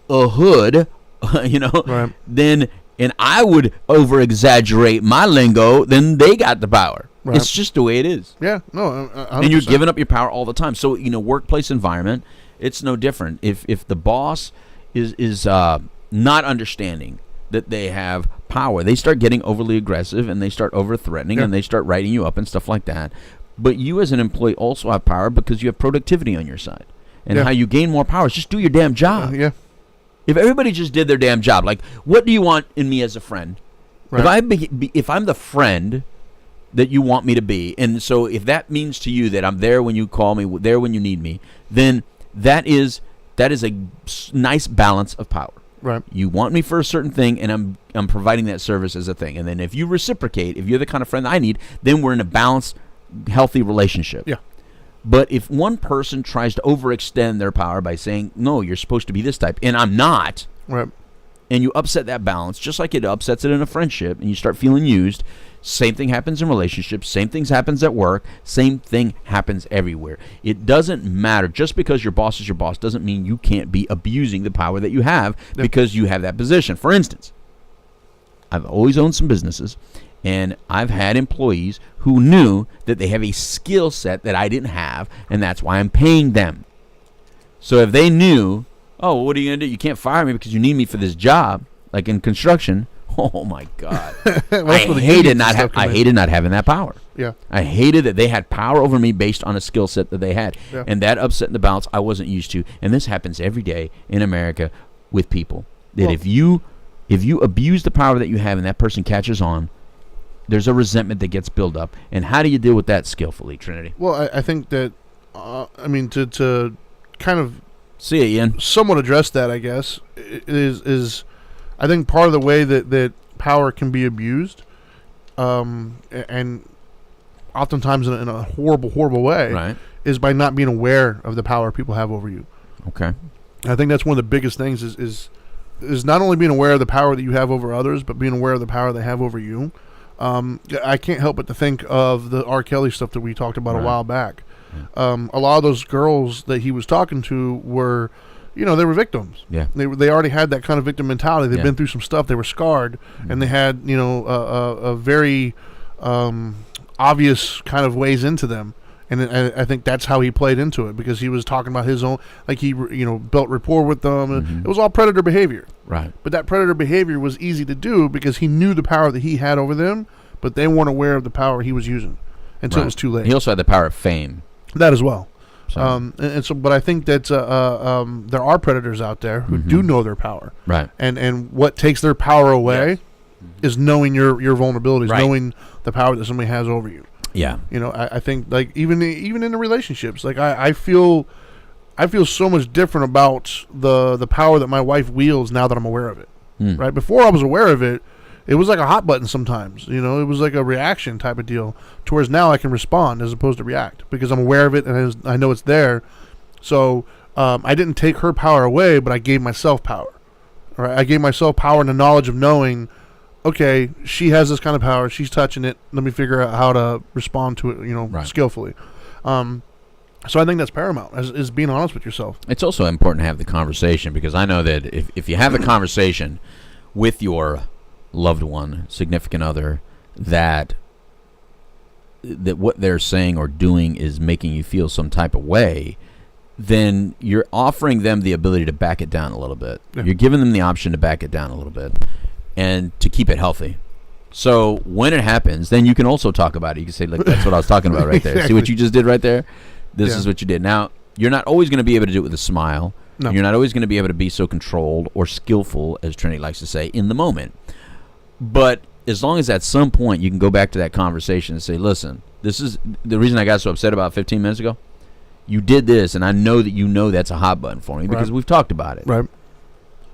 Speaker 2: a hood,
Speaker 1: right.
Speaker 2: then and I would over exaggerate my lingo, then they got the power. Right. It's just the way it is.
Speaker 1: Yeah, no, 100%.
Speaker 2: And you're giving up your power all the time. So workplace environment, it's no different. If the boss is not understanding that they have power, they start getting overly aggressive and they start over threatening and they start writing you up and stuff like that. But you as an employee also have power because you have productivity on your side. And how you gain more power is just do your damn job.
Speaker 1: Yeah.
Speaker 2: If everybody just did their damn job, like, what do you want in me as a friend? Right. If I'm the friend that you want me to be, and so if that means to you that I'm there when you call me, there when you need me, then that is a nice balance of power.
Speaker 1: Right.
Speaker 2: You want me for a certain thing, and I'm providing that service as a thing. And then if you reciprocate, if you're the kind of friend that I need, then we're in a balanced, healthy relationship.
Speaker 1: Yeah.
Speaker 2: But if one person tries to overextend their power by saying, no, you're supposed to be this type, and I'm not,
Speaker 1: right,
Speaker 2: and you upset that balance, just like it upsets it in a friendship, and you start feeling used, same thing happens in relationships, same things happens at work, same thing happens everywhere. It doesn't matter. Just because your boss is your boss doesn't mean you can't be abusing the power that you have because you have that position. For instance, I've always owned some businesses, and I've had employees who knew that they have a skill set that I didn't have, and that's why I'm paying them. So if they knew, oh, what are you going to do? You can't fire me because you need me for this job, like in construction. Oh, my God. I hated not having that power.
Speaker 1: Yeah.
Speaker 2: I hated that they had power over me based on a skill set that they had. Yeah. And that upset the balance I wasn't used to. And this happens every day in America with people. That if you abuse the power that you have and that person catches on, there's a resentment that gets built up. And how do you deal with that skillfully, Trinity?
Speaker 1: Well, I think that, to kind of
Speaker 2: see it, Ian,
Speaker 1: somewhat address that, I guess, is I think part of the way that power can be abused, and oftentimes in a horrible, horrible way,
Speaker 2: right,
Speaker 1: is by not being aware of the power people have over you.
Speaker 2: Okay.
Speaker 1: I think that's one of the biggest things is not only being aware of the power that you have over others, but being aware of the power they have over you. I can't help but to think of the R. Kelly stuff that we talked about a while back. Yeah. A lot of those girls that he was talking to were, they were victims.
Speaker 2: Yeah.
Speaker 1: They already had that kind of victim mentality. They'd been through some stuff. They were scarred, and they had, a very obvious kind of ways into them. And I think that's how he played into it, because he was talking about his own, like he, built rapport with them. Mm-hmm. It was all predator behavior.
Speaker 2: Right.
Speaker 1: But that predator behavior was easy to do because he knew the power that he had over them, but they weren't aware of the power he was using until it was too late.
Speaker 2: He also had the power of fame.
Speaker 1: That as well.
Speaker 2: So.
Speaker 1: But I think that there are predators out there who do know their power.
Speaker 2: Right.
Speaker 1: And what takes their power away is knowing your vulnerabilities, knowing the power that somebody has over you.
Speaker 2: Yeah.
Speaker 1: I think, like, even in the relationships, like I feel so much different about the power that my wife wields now that I'm aware of it. Right? Before I was aware of it, it was like a hot button sometimes. It was like a reaction type of deal. Towards now I can respond as opposed to react because I'm aware of it and I know it's there. So I didn't take her power away, but I gave myself power. Right? I gave myself power and the knowledge of knowing, okay, she has this kind of power. She's touching it. Let me figure out how to respond to it, skillfully. So I think that's paramount, is being honest with yourself.
Speaker 2: It's also important to have the conversation, because I know that if you have the conversation with your loved one, significant other, that what they're saying or doing is making you feel some type of way, then you're offering them the ability to back it down a little bit. Yeah. You're giving them the option to back it down a little bit and to keep it healthy. So when it happens, then you can also talk about it. You can say, look, that's what I was talking about right there.
Speaker 1: Exactly.
Speaker 2: See what you just did right there? This is what you did. Now, You're not always going to be able to do it with a smile.
Speaker 1: No.
Speaker 2: You're not always going to be able to be so controlled or skillful, as Trinity likes to say, in the moment. But as long as at some point you can go back to that conversation and say, listen, this is the reason I got so upset about 15 minutes ago. You did this, and I know that you know that's a hot button for me because we've talked about it.
Speaker 1: Right.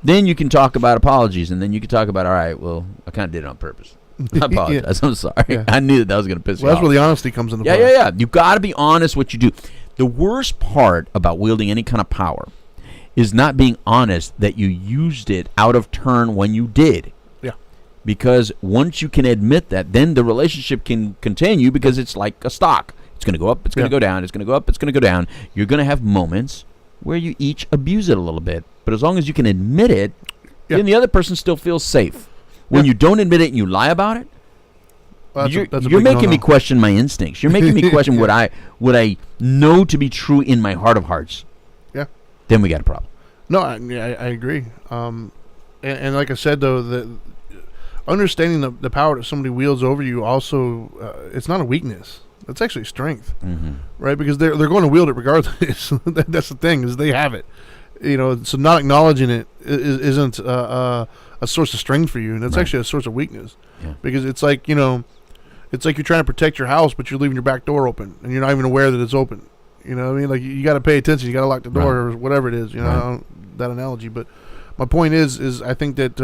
Speaker 2: Then you can talk about apologies, and then you can talk about, all right, well, I kind of did it on purpose. I apologize. I'm sorry.
Speaker 1: Yeah.
Speaker 2: I knew that was going to piss you off.
Speaker 1: That's where the honesty comes into play.
Speaker 2: Yeah. You got to be honest what you do. The worst part about wielding any kind of power is not being honest that you used it out of turn when you did.
Speaker 1: Yeah.
Speaker 2: Because once you can admit that, then the relationship can continue because it's like a stock. It's going to go up, it's going to go down, it's going to go up, it's going to go down. You're going to have moments where you each abuse it a little bit. But as long as you can admit it, then the other person still feels safe. When you don't admit it and you lie about it, you're making me question my instincts. You're making me question what I know to be true in my heart of hearts.
Speaker 1: Yeah.
Speaker 2: Then we got a problem.
Speaker 1: No, I agree. And like I said, though, the understanding the power that somebody wields over you also, it's not a weakness. It's actually a strength, right? Because they're going to wield it regardless. That's the thing, is they have it. So not acknowledging it isn't a source of strength for you, and it's actually a source of weakness. Yeah. Because it's like it's like you're trying to protect your house, but you're leaving your back door open, and you're not even aware that it's open. You know what I mean? Like, you got to pay attention. You got to lock the door or whatever it is. That analogy. But my point is I think that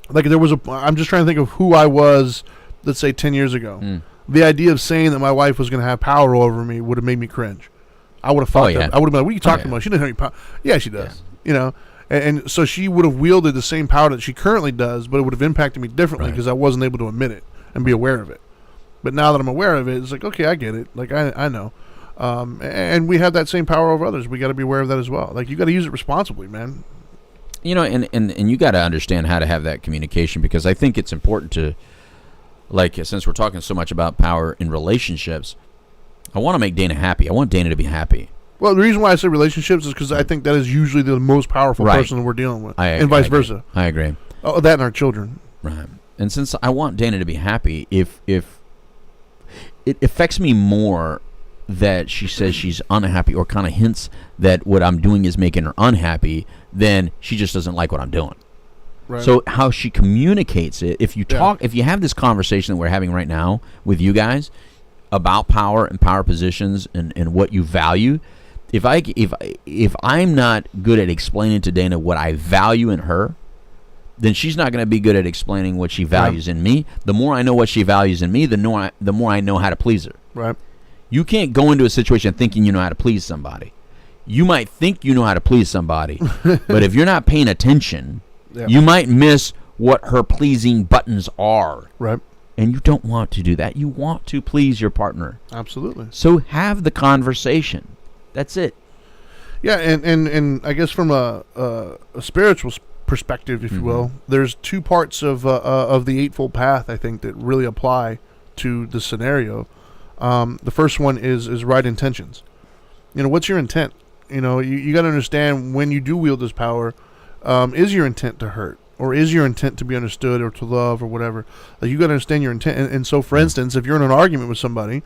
Speaker 1: like there was I'm just trying to think of who I was, let's say 10 years ago. The idea of saying that my wife was going to have power over me would have made me cringe. I would have thought that. I would have been like, what are you talking about? She doesn't have any power. Yeah, she does. Yeah. And so she would have wielded the same power that she currently does, but it would have impacted me differently because I wasn't able to admit it and be aware of it. But now that I'm aware of it, it's like, okay, I get it. Like, I know. And we have that same power over others. We got to be aware of that as well. Like, you got to use it responsibly, man.
Speaker 2: And you got to understand how to have that communication, because I think it's important to, like, since we're talking so much about power in relationships, I want to make Dana happy. I want Dana to be happy.
Speaker 1: Well, the reason why I say relationships is because I think that is usually the most powerful person we're dealing with, and vice versa.
Speaker 2: I agree.
Speaker 1: Oh, that and our children.
Speaker 2: Right. And since I want Dana to be happy, if it affects me more that she says she's unhappy or kind of hints that what I'm doing is making her unhappy, then she just doesn't like what I'm doing. Right. So how she communicates it, if you have this conversation that we're having right now with you guys about power and power positions and what you value, if I'm not good at explaining to Dana what I value in her, then she's not going to be good at explaining what she values in me. The more I know what she values in me, the more I know how to please her.
Speaker 1: Right.
Speaker 2: You can't go into a situation thinking you know how to please somebody. You might think you know how to please somebody, but if you're not paying attention, you might miss what her pleasing buttons are.
Speaker 1: Right.
Speaker 2: And you don't want to do that. You want to please your partner.
Speaker 1: Absolutely.
Speaker 2: So have the conversation. That's it.
Speaker 1: Yeah, and I guess from a spiritual perspective, if you will, there's two parts of the Eightfold Path, I think, that really apply to the scenario. The first one is right intentions. What's your intent? You got to understand, when you do wield this power, is your intent to hurt? Or is your intent to be understood or to love or whatever? Like, you got to understand your intent. And so, for instance, if you're in an argument with somebody,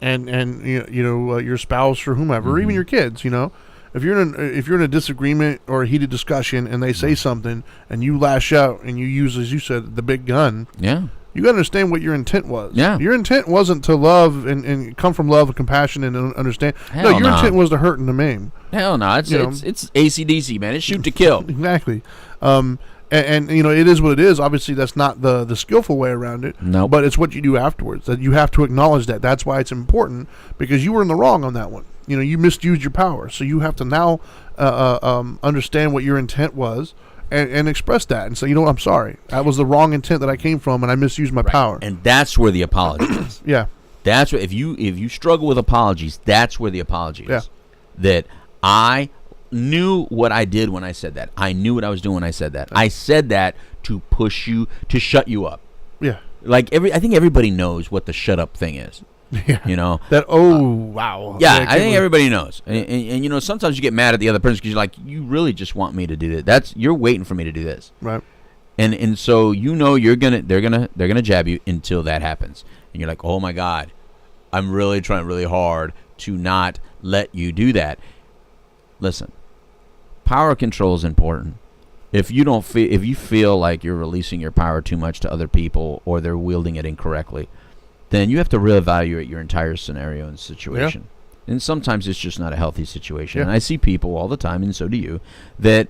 Speaker 1: and your spouse or whomever, or even your kids, if you're in a disagreement or a heated discussion and they say something and you lash out and you use, as you said, the big gun, you got to understand what your intent was. Yeah. Your intent wasn't to love and come from love and compassion and understand. Your intent was to hurt and to maim.
Speaker 2: Hell no. It's AC/DC, man. It's shoot to kill.
Speaker 1: Exactly. And it is what it is. Obviously, that's not the skillful way around it.
Speaker 2: No.
Speaker 1: But it's what you do afterwards. That you have to acknowledge that. That's why it's important, because you were in the wrong on that one. You misused your power. So you have to now understand what your intent was and express that and say, I'm sorry. That was the wrong intent that I came from, and I misused my power.
Speaker 2: And that's where the apology is.
Speaker 1: Yeah.
Speaker 2: That's what, if you struggle with apologies, that's where the apology is.
Speaker 1: Yeah.
Speaker 2: That I knew what I did when I said that. I knew what I was doing when I said that. I said that to push you, to shut you up.
Speaker 1: Yeah.
Speaker 2: Like, I think everybody knows what the shut up thing is.
Speaker 1: Yeah. That, wow.
Speaker 2: Yeah, I think everybody knows. And sometimes you get mad at the other person because you're like, you really just want me to do this. You're waiting for me to do this.
Speaker 1: Right.
Speaker 2: And so they're gonna jab you until that happens. And you're like, oh my God, I'm really trying really hard to not let you do that. Listen, power control is important. If you feel like you're releasing your power too much to other people or they're wielding it incorrectly, then you have to reevaluate your entire scenario and situation. Yeah. And sometimes it's just not a healthy situation. Yeah. And I see people all the time, and so do you, that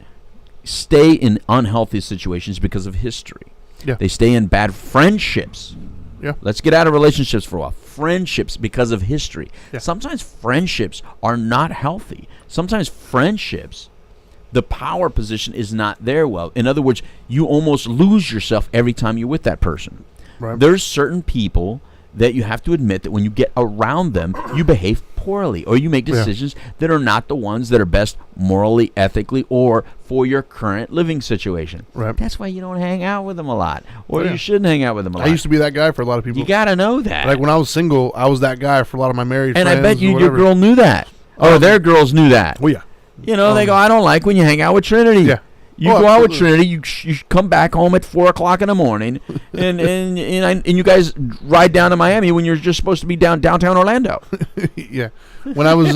Speaker 2: stay in unhealthy situations because of history. Yeah. They stay in bad friendships. Yeah. Let's get out of relationships for a while. Friendships because of history. Yeah. Sometimes friendships are not healthy. Sometimes friendships, the power position is not there well. In other words, you almost lose yourself every time you're with that person. Right. There's certain people that you have to admit that when you get around them, you behave poorly, or you make decisions that are not the ones that are best morally, ethically, or for your current living situation. Right. That's why you don't hang out with them a lot, or you shouldn't hang out with them a lot.
Speaker 1: I used to be that guy for a lot of people.
Speaker 2: You got to know that.
Speaker 1: Like when I was single, I was that guy for a lot of my married friends.
Speaker 2: And I bet your girl knew that. Or their girls knew that.
Speaker 1: Well, yeah.
Speaker 2: You know, they go, I don't like when you hang out with Trinity. Yeah. You go out with Trinity, you come back home at 4 o'clock in the morning, and you guys ride down to Miami when you're just supposed to be downtown Orlando.
Speaker 1: Yeah, when I was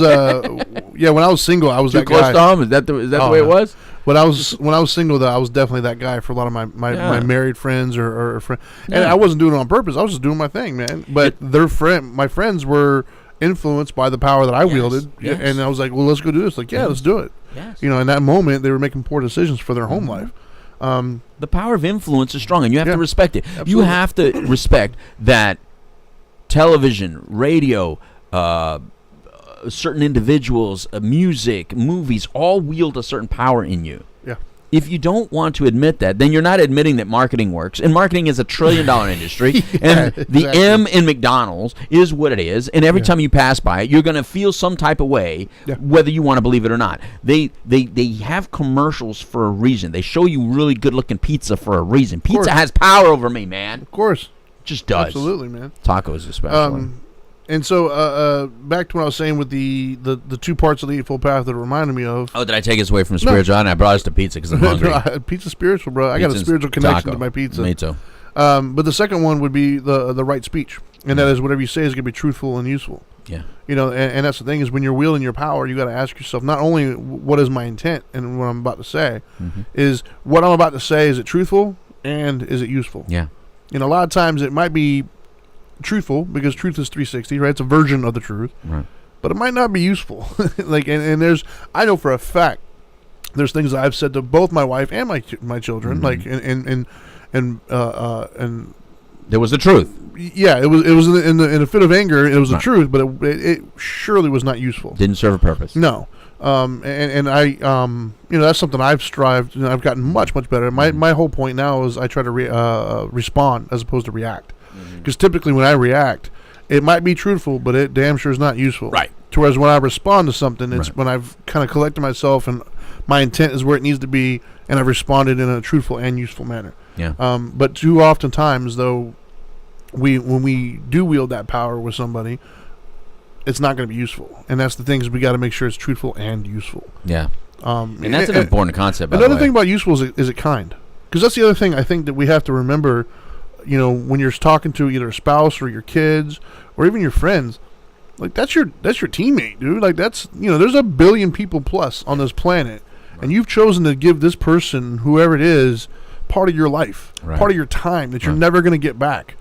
Speaker 1: single, I was that guy. Too close to
Speaker 2: home? Is that the way it was?
Speaker 1: When I was single, though, I was definitely that guy for a lot of my married friends or friends, and I wasn't doing it on purpose. I was just doing my thing, man. But my friends were influenced by the power that I wielded, and I was like, well, let's go do this. Like, let's do it. Yes. You know, in that moment, they were making poor decisions for their home life.
Speaker 2: The power of influence is strong, and you have to respect it. Absolutely. You have to respect that television, radio, certain individuals, music, movies, all wield a certain power in you. Yeah. If you don't want to admit that, then you're not admitting that marketing works. And marketing is $1 trillion industry. And the M in McDonald's is what it is. And every time you pass by it, you're going to feel some type of way, whether you want to believe it or not. They have commercials for a reason. They show you really good-looking pizza for a reason. Pizza has power over me, man.
Speaker 1: Of course.
Speaker 2: It just does.
Speaker 1: Absolutely, man.
Speaker 2: Tacos especially.
Speaker 1: And so, back to what I was saying with the two parts of the Eightfold Path that it reminded me of.
Speaker 2: Oh, did I take us away from spiritual? No. I brought us to pizza because I'm hungry.
Speaker 1: Pizza's spiritual, bro. I got a spiritual connection to my pizza.
Speaker 2: Me too.
Speaker 1: But the second one would be the right speech, and that is whatever you say is going to be truthful and useful. Yeah. You know, and that's the thing is when you're wielding your power, you got to ask yourself not only what is my intent and what I'm about to say, is what I'm about to say, is it truthful and is it useful? Yeah. You know, a lot of times it might be truthful because truth is 360, right? It's a version of the truth, right? But it might not be useful. Like, and there's, I know for a fact, there's things that I've said to both my wife and my children, like, and
Speaker 2: there was the truth.
Speaker 1: Yeah, it was in a fit of anger. It was the truth, but it surely was not useful.
Speaker 2: Didn't serve a purpose.
Speaker 1: No. And I, you know, that's something I've strived. You know, I've gotten much better. My whole point now is I try to respond as opposed to react. Because typically when I react, it might be truthful, but it damn sure is not useful. Right. Whereas when I respond to something, it's when I've kind of collected myself and my intent is where it needs to be, and I've responded in a truthful and useful manner. Yeah. But too often times, though, when we do wield that power with somebody, it's not going to be useful. And that's the thing is we got to make sure it's truthful and useful. Yeah.
Speaker 2: And that's an important concept.
Speaker 1: Another thing about useful is it kind? Because that's the other thing I think that we have to remember. You know, when you're talking to either a spouse or your kids or even your friends, like that's your teammate, dude. Like that's, you know, there's 1 billion people plus on this planet, and you've chosen to give this person, whoever it is, part of your life, part of your time that you're never going to get back.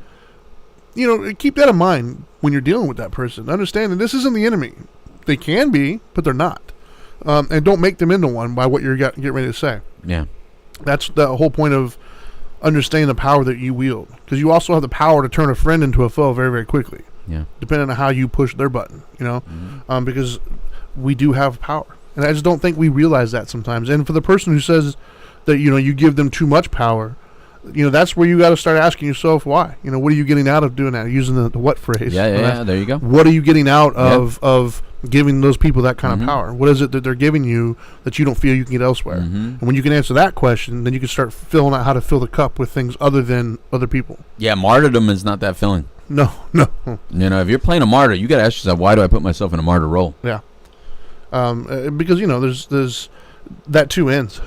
Speaker 1: You know, keep that in mind when you're dealing with that person. Understand that this isn't the enemy. They can be, but they're not. And don't make them into one by what you're getting ready to say. Yeah, that's the whole point of understanding the power that you wield, because you also have the power to turn a friend into a foe very, very quickly. Yeah, depending on how you push their button. You know, because we do have power, and I just don't think we realize that sometimes. And for the person who says that, you know, you give them too much power, you know, that's where you got to start asking yourself why. You know, what are you getting out of doing that? Using the what phrase?
Speaker 2: Yeah. There you go.
Speaker 1: What are you getting out of giving those people that kind of power? What is it that they're giving you that you don't feel you can get elsewhere? And when you can answer that question, then you can start filling out how to fill the cup with things other than other people.
Speaker 2: Yeah, martyrdom is not that filling.
Speaker 1: No.
Speaker 2: You know, if you're playing a martyr, you got to ask yourself, why do I put myself in a martyr role? Yeah.
Speaker 1: Because, you know, there's that too ends.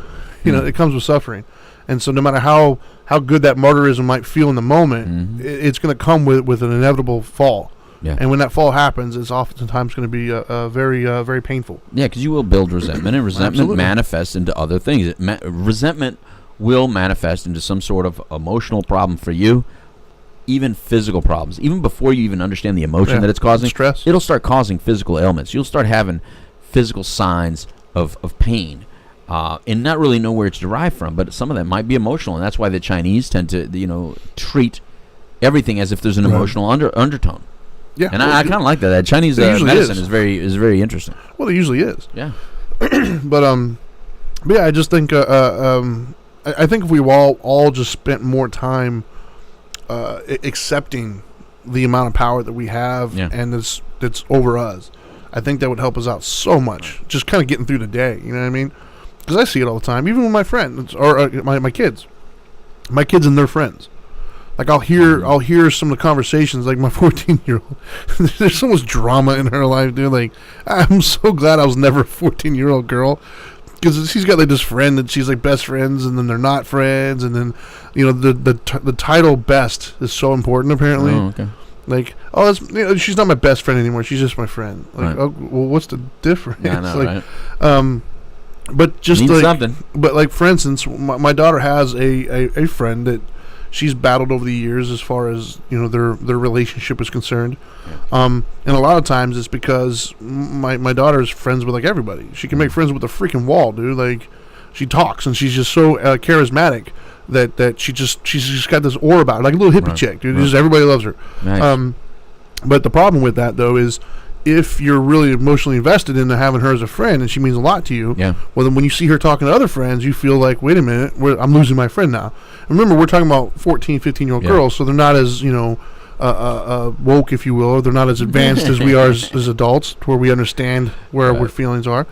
Speaker 1: You know, it comes with suffering. And so no matter how good that martyrism might feel in the moment, it's going to come with an inevitable fall.
Speaker 2: Yeah.
Speaker 1: And when that fall happens, it's oftentimes going to be very, very painful.
Speaker 2: Yeah, because you will build resentment, and resentment manifests into other things. Resentment will manifest into some sort of emotional problem for you, even physical problems. Even before you even understand the emotion that it's causing,
Speaker 1: stress.
Speaker 2: It'll start causing physical ailments. You'll start having physical signs of pain, and not really know where it's derived from. But some of that might be emotional, and that's why the Chinese tend to, treat everything as if there's an emotional undertone.
Speaker 1: Yeah,
Speaker 2: and I kind of like that. That Chinese medicine is very interesting.
Speaker 1: Well, it usually is.
Speaker 2: Yeah,
Speaker 1: but yeah, I just think I think if we all just spent more time accepting the amount of power that we have and that's over us, I think that would help us out so much. Just kind of getting through the day, you know what I mean? Because I see it all the time, even with my friends or my kids and their friends. Like I'll hear some of the conversations, like my 14-year-old. There's so much drama in her life, dude. Like I'm so glad I was never a 14-year-old girl, because she's got like this friend that she's like best friends, and then they're not friends, and then the title best is so important apparently.
Speaker 2: Oh, okay.
Speaker 1: Like she's not my best friend anymore. She's just my friend. Like well, what's the difference?
Speaker 2: Yeah, I know,
Speaker 1: like,
Speaker 2: right?
Speaker 1: But just
Speaker 2: means
Speaker 1: like
Speaker 2: something.
Speaker 1: But like for instance, my daughter has a friend that she's battled over the years as far as their relationship is concerned, and a lot of times it's because my daughter's friends with like everybody. She can make friends with a freaking wall, dude. Like she talks and she's just so charismatic that she's just got this aura about her, like a little hippie chick, dude. Just everybody loves her.
Speaker 2: Nice.
Speaker 1: But the problem with that though is, if you're really emotionally invested into having her as a friend and she means a lot to you, well then when you see her talking to other friends, you feel like, wait a minute, I'm losing my friend now. Remember, we're talking about 14, 15-year-old girls, so they're not as, woke, if you will, or they're not as advanced as we are as adults, to where we understand where our feelings are.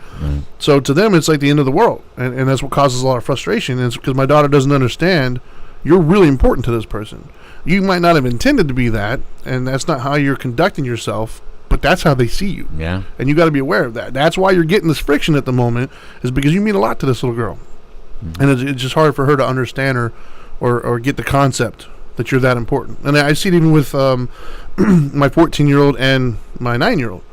Speaker 1: So to them, it's like the end of the world, and that's what causes a lot of frustration. Is because my daughter doesn't understand you're really important to this person. You might not have intended to be that, and that's not how you're conducting yourself, but that's how they see you. Yeah. And you got to be aware of that. That's why you're getting this friction at the moment, is because you mean a lot to this little girl. And it's just hard for her to understand or get the concept that you're that important. And I see it even with my 14-year-old and my 9-year-old.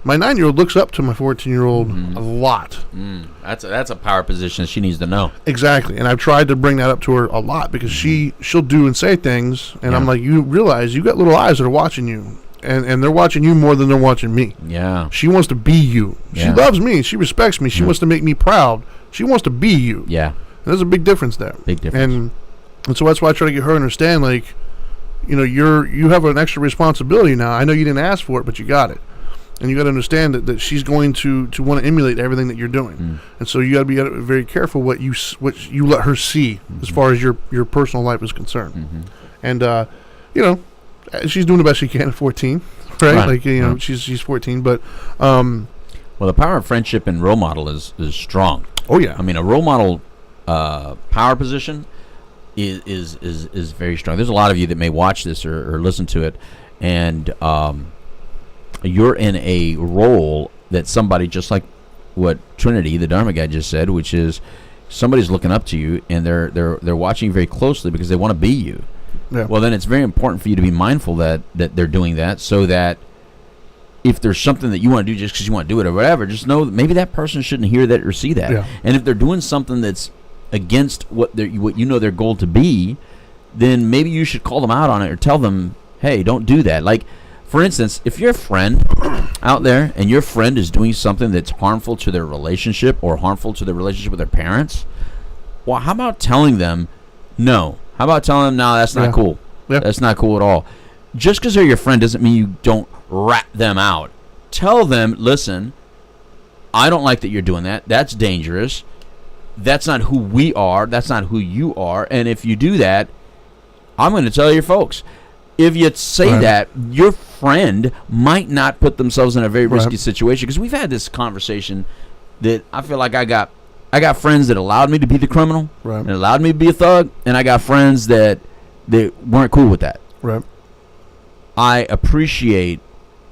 Speaker 1: My 9-year-old looks up to my 14-year-old a lot.
Speaker 2: That's a power position she needs to know.
Speaker 1: Exactly. And I've tried to bring that up to her a lot, because she'll do and say things, and I'm like, you realize you got little eyes that are watching you. And they're watching you more than they're watching me. Yeah. She wants to be you. She loves me. She respects me. She wants to make me proud. She wants to be you. Yeah. And there's a big difference there. Big difference. And so that's why I try to get her to understand, like, you have an extra responsibility now. I know you didn't ask for it, but you got it. And you got to understand that she's going to want to emulate everything that you're doing. And so you got to be very careful what you let her see as far as your personal life is concerned. And, she's doing the best she can at 14, right? Like, she's 14, but
Speaker 2: well, the power of friendship and role model is strong.
Speaker 1: Oh yeah.
Speaker 2: I mean, a role model power position is very strong. There's a lot of you that may watch this or listen to it, and you're in a role that somebody, just like what Trinity, the Dharma Guy, just said, which is somebody's looking up to you, and they're watching very closely because they want to be you. Yeah. Well, then it's very important for you to be mindful that they're doing that, so that if there's something that you want to do just because you want to do it or whatever, just know that maybe that person shouldn't hear that or see that. Yeah. And if they're doing something that's against what you know their goal to be, then maybe you should call them out on it or tell them, hey, don't do that. Like, for instance, if you're a friend out there and your friend is doing something that's harmful to their relationship or harmful to their relationship with their parents, well, how about telling them no? How about telling them, no, that's not cool. Yeah. That's not cool at all. Just because they're your friend doesn't mean you don't rat them out. Tell them, listen, I don't like that you're doing that. That's dangerous. That's not who we are. That's not who you are. And if you do that, I'm going to tell your folks. If you say that, your friend might not put themselves in a very risky situation. Because we've had this conversation that I feel like I got friends that allowed me to be the criminal and allowed me to be a thug, and I got friends that weren't cool with that. Right. I appreciate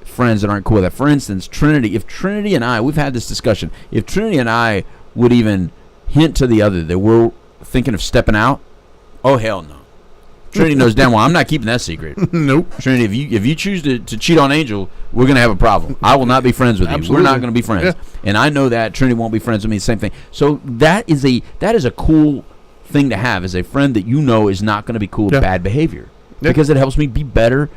Speaker 2: friends that aren't cool with that. For instance, Trinity. If Trinity and I, we've had this discussion, if Trinity and I would even hint to the other that we're thinking of stepping out, oh, hell no. Trinity knows damn well I'm not keeping that secret.
Speaker 1: Nope.
Speaker 2: Trinity, if you choose to cheat on Angel, we're going to have a problem. I will not be friends with you.
Speaker 1: Absolutely.
Speaker 2: We're not going to be friends.
Speaker 1: Yeah.
Speaker 2: And I know that Trinity won't be friends with me. Same thing. So that is a cool thing to have, as a friend that you know is not going to be cool with bad behavior. Yeah. Because it helps me be better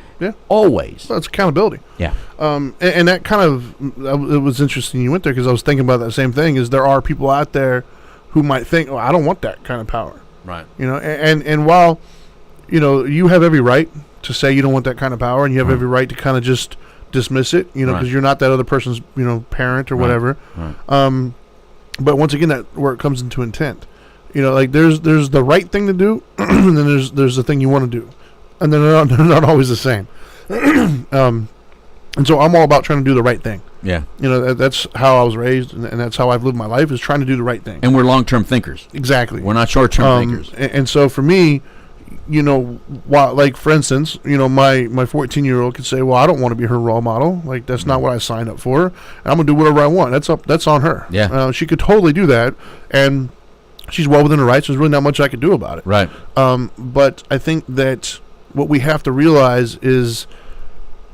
Speaker 2: always.
Speaker 1: Well, it's accountability.
Speaker 2: Yeah.
Speaker 1: And that kind of, it was interesting you went there, because I was thinking about that same thing, is there are people out there who might think, oh, I don't want that kind of power.
Speaker 2: Right.
Speaker 1: You know, and while, you know, you have every right to say you don't want that kind of power, and you have every right to kind of just dismiss it, you know, because you're not that other person's, you know, parent or whatever. Right. But once again, that where it comes into intent. You know, like there's the right thing to do, and then there's the thing you want to do. And they're not always the same. And so I'm all about trying to do the right thing.
Speaker 2: Yeah.
Speaker 1: You know, that's how I was raised, and that's how I've lived my life, is trying to do the right thing.
Speaker 2: And we're long-term thinkers.
Speaker 1: Exactly.
Speaker 2: We're not short-term thinkers.
Speaker 1: And so for me, you know, like for instance, you know, my 14-year-old could say, well, I don't want to be her role model. Like, that's not what I signed up for. And I'm going to do whatever I want. That's on her.
Speaker 2: Yeah.
Speaker 1: She could totally do that. And she's well within her rights. There's really not much I could do about it.
Speaker 2: Right.
Speaker 1: But I think that what we have to realize is,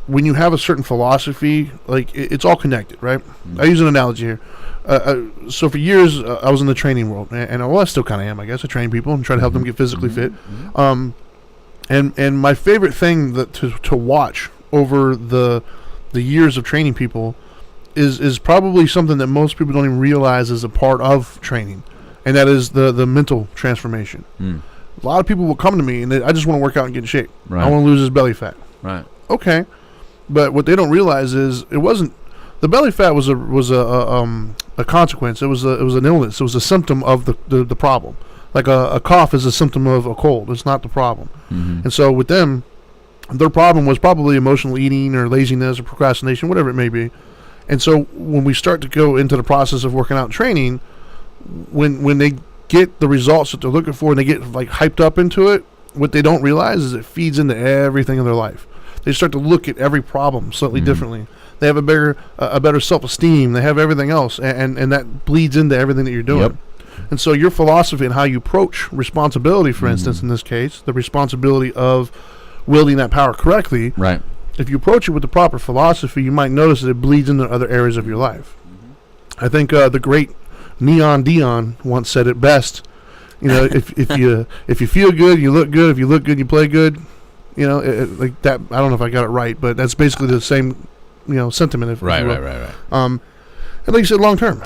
Speaker 1: when you have a certain philosophy, like it's all connected, right? I use an analogy here. So for years, I was in the training world, and I still kind of am, I guess. I train people and try to help them get physically fit. And my favorite thing to watch over the years of training people is probably something that most people don't even realize is a part of training, and that is the mental transformation. A lot of people will come to me and I just want to work out and get in shape. Right. I want to lose this belly fat. Right. Okay. But what they don't realize is it wasn't the belly fat was a consequence. It was an illness. It was a symptom of the problem. Like a cough is a symptom of a cold. It's not the problem. And so with them, their problem was probably emotional eating or laziness or procrastination, whatever it may be. And so when we start to go into the process of working out and training, when they get the results that they're looking for and they get like hyped up into it, what they don't realize is it feeds into everything in their life. They start to look at every problem slightly differently. They have a better self-esteem. They have everything else, and that bleeds into everything that you're doing. Yep. And so your philosophy and how you approach responsibility, for instance, in this case, the responsibility of wielding that power correctly. Right. If you approach it with the proper philosophy, you might notice that it bleeds into other areas of your life. I think the great Neon Dion once said it best. You know, if you feel good, you look good. If you look good, you play good. You know, like that. I don't know if I got it right, but that's basically the same, you know, sentiment. Right. And like you said, long term,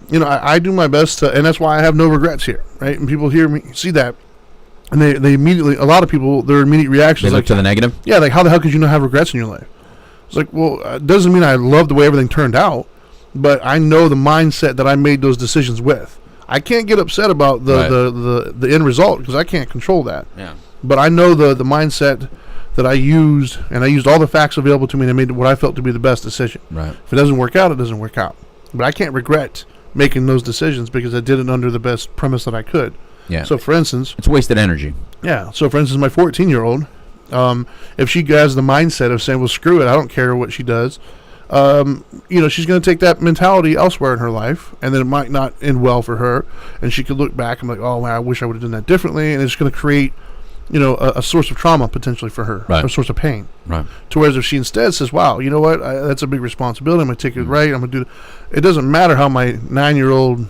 Speaker 1: you know, I do my best to, and that's why I have no regrets here, right? And people hear me, see that, and they immediately, a lot of people, their immediate reaction is
Speaker 2: look to the negative.
Speaker 1: Yeah, like how the hell could you not have regrets in your life? It's like, well, it doesn't mean I love the way everything turned out, but I know the mindset that I made those decisions with. I can't get upset about the end result because I can't control that. Yeah. But I know the mindset that I used, and I used all the facts available to me, and I made what I felt to be the best decision. Right. If it doesn't work out, it doesn't work out. But I can't regret making those decisions because I did it under the best premise that I could. Yeah. So, for instance,
Speaker 2: it's wasted energy.
Speaker 1: Yeah. So, for instance, my 14-year-old, if she has the mindset of saying, "Well, screw it, I don't care what she does," you know, she's going to take that mentality elsewhere in her life, and then it might not end well for her, and she could look back and be like, "Oh man, I wish I would have done that differently," and it's going to create, you know, a source of trauma potentially for her, a source of pain. Right. To whereas if she instead says, "Wow, you know what? That's a big responsibility. I'm going to take it right. I'm going to do it." It doesn't matter how my 9-year-old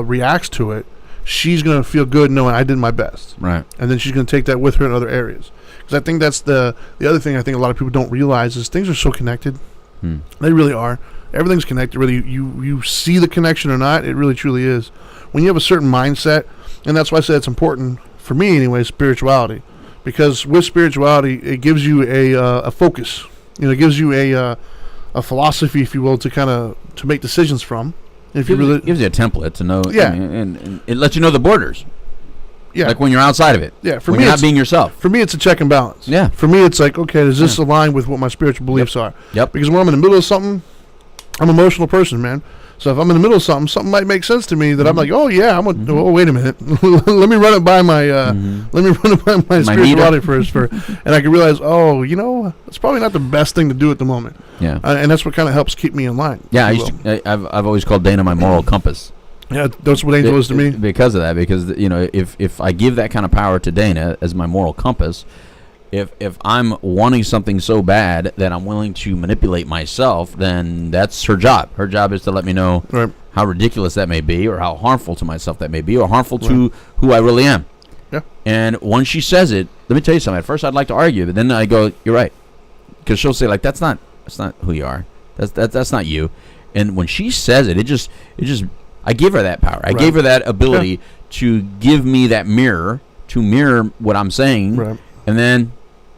Speaker 1: reacts to it. She's going to feel good knowing I did my best. Right. And then she's going to take that with her in other areas. Because I think that's the other thing I think a lot of people don't realize is things are so connected. They really are. Everything's connected. Whether you see the connection or not, it really truly is. When you have a certain mindset, and that's why I say it's important for me anyway, spirituality. Because with spirituality, it gives you a focus. You know, it gives you a philosophy, if you will, to make decisions from. If you really
Speaker 2: gives you a template to know, and it lets you know the borders. Yeah, like when you're outside of it. Yeah, for me, you're not being yourself.
Speaker 1: For me, it's a check and balance. Yeah, for me, it's like, okay, does this align with what my spiritual beliefs are? Yep. Because when I'm in the middle of something, I'm an emotional person, man. So if I'm in the middle of something might make sense to me that I'm like, oh yeah, I'm gonna. Oh, wait a minute, let me run it by my spirituality first, and I can realize, oh, you know, it's probably not the best thing to do at the moment. Yeah, and that's what kind of helps keep me in line.
Speaker 2: Yeah, I've always called Dana my moral compass.
Speaker 1: Yeah, that's what Angel is to me.
Speaker 2: Because of that, because if I give that kind of power to Dana as my moral compass, if I'm wanting something so bad that I'm willing to manipulate myself, then that's her job. Her job is to let me know how ridiculous that may be, or how harmful to myself that may be, or harmful to who I really am.
Speaker 1: Yeah.
Speaker 2: And once she says it, let me tell you something. At first, I'd like to argue, but then I go, "You're right," because she'll say, like, "That's not who you are. That's not you." And when she says it, it just I give her that power. I gave her that ability to give me that mirror to mirror what I'm saying, and then.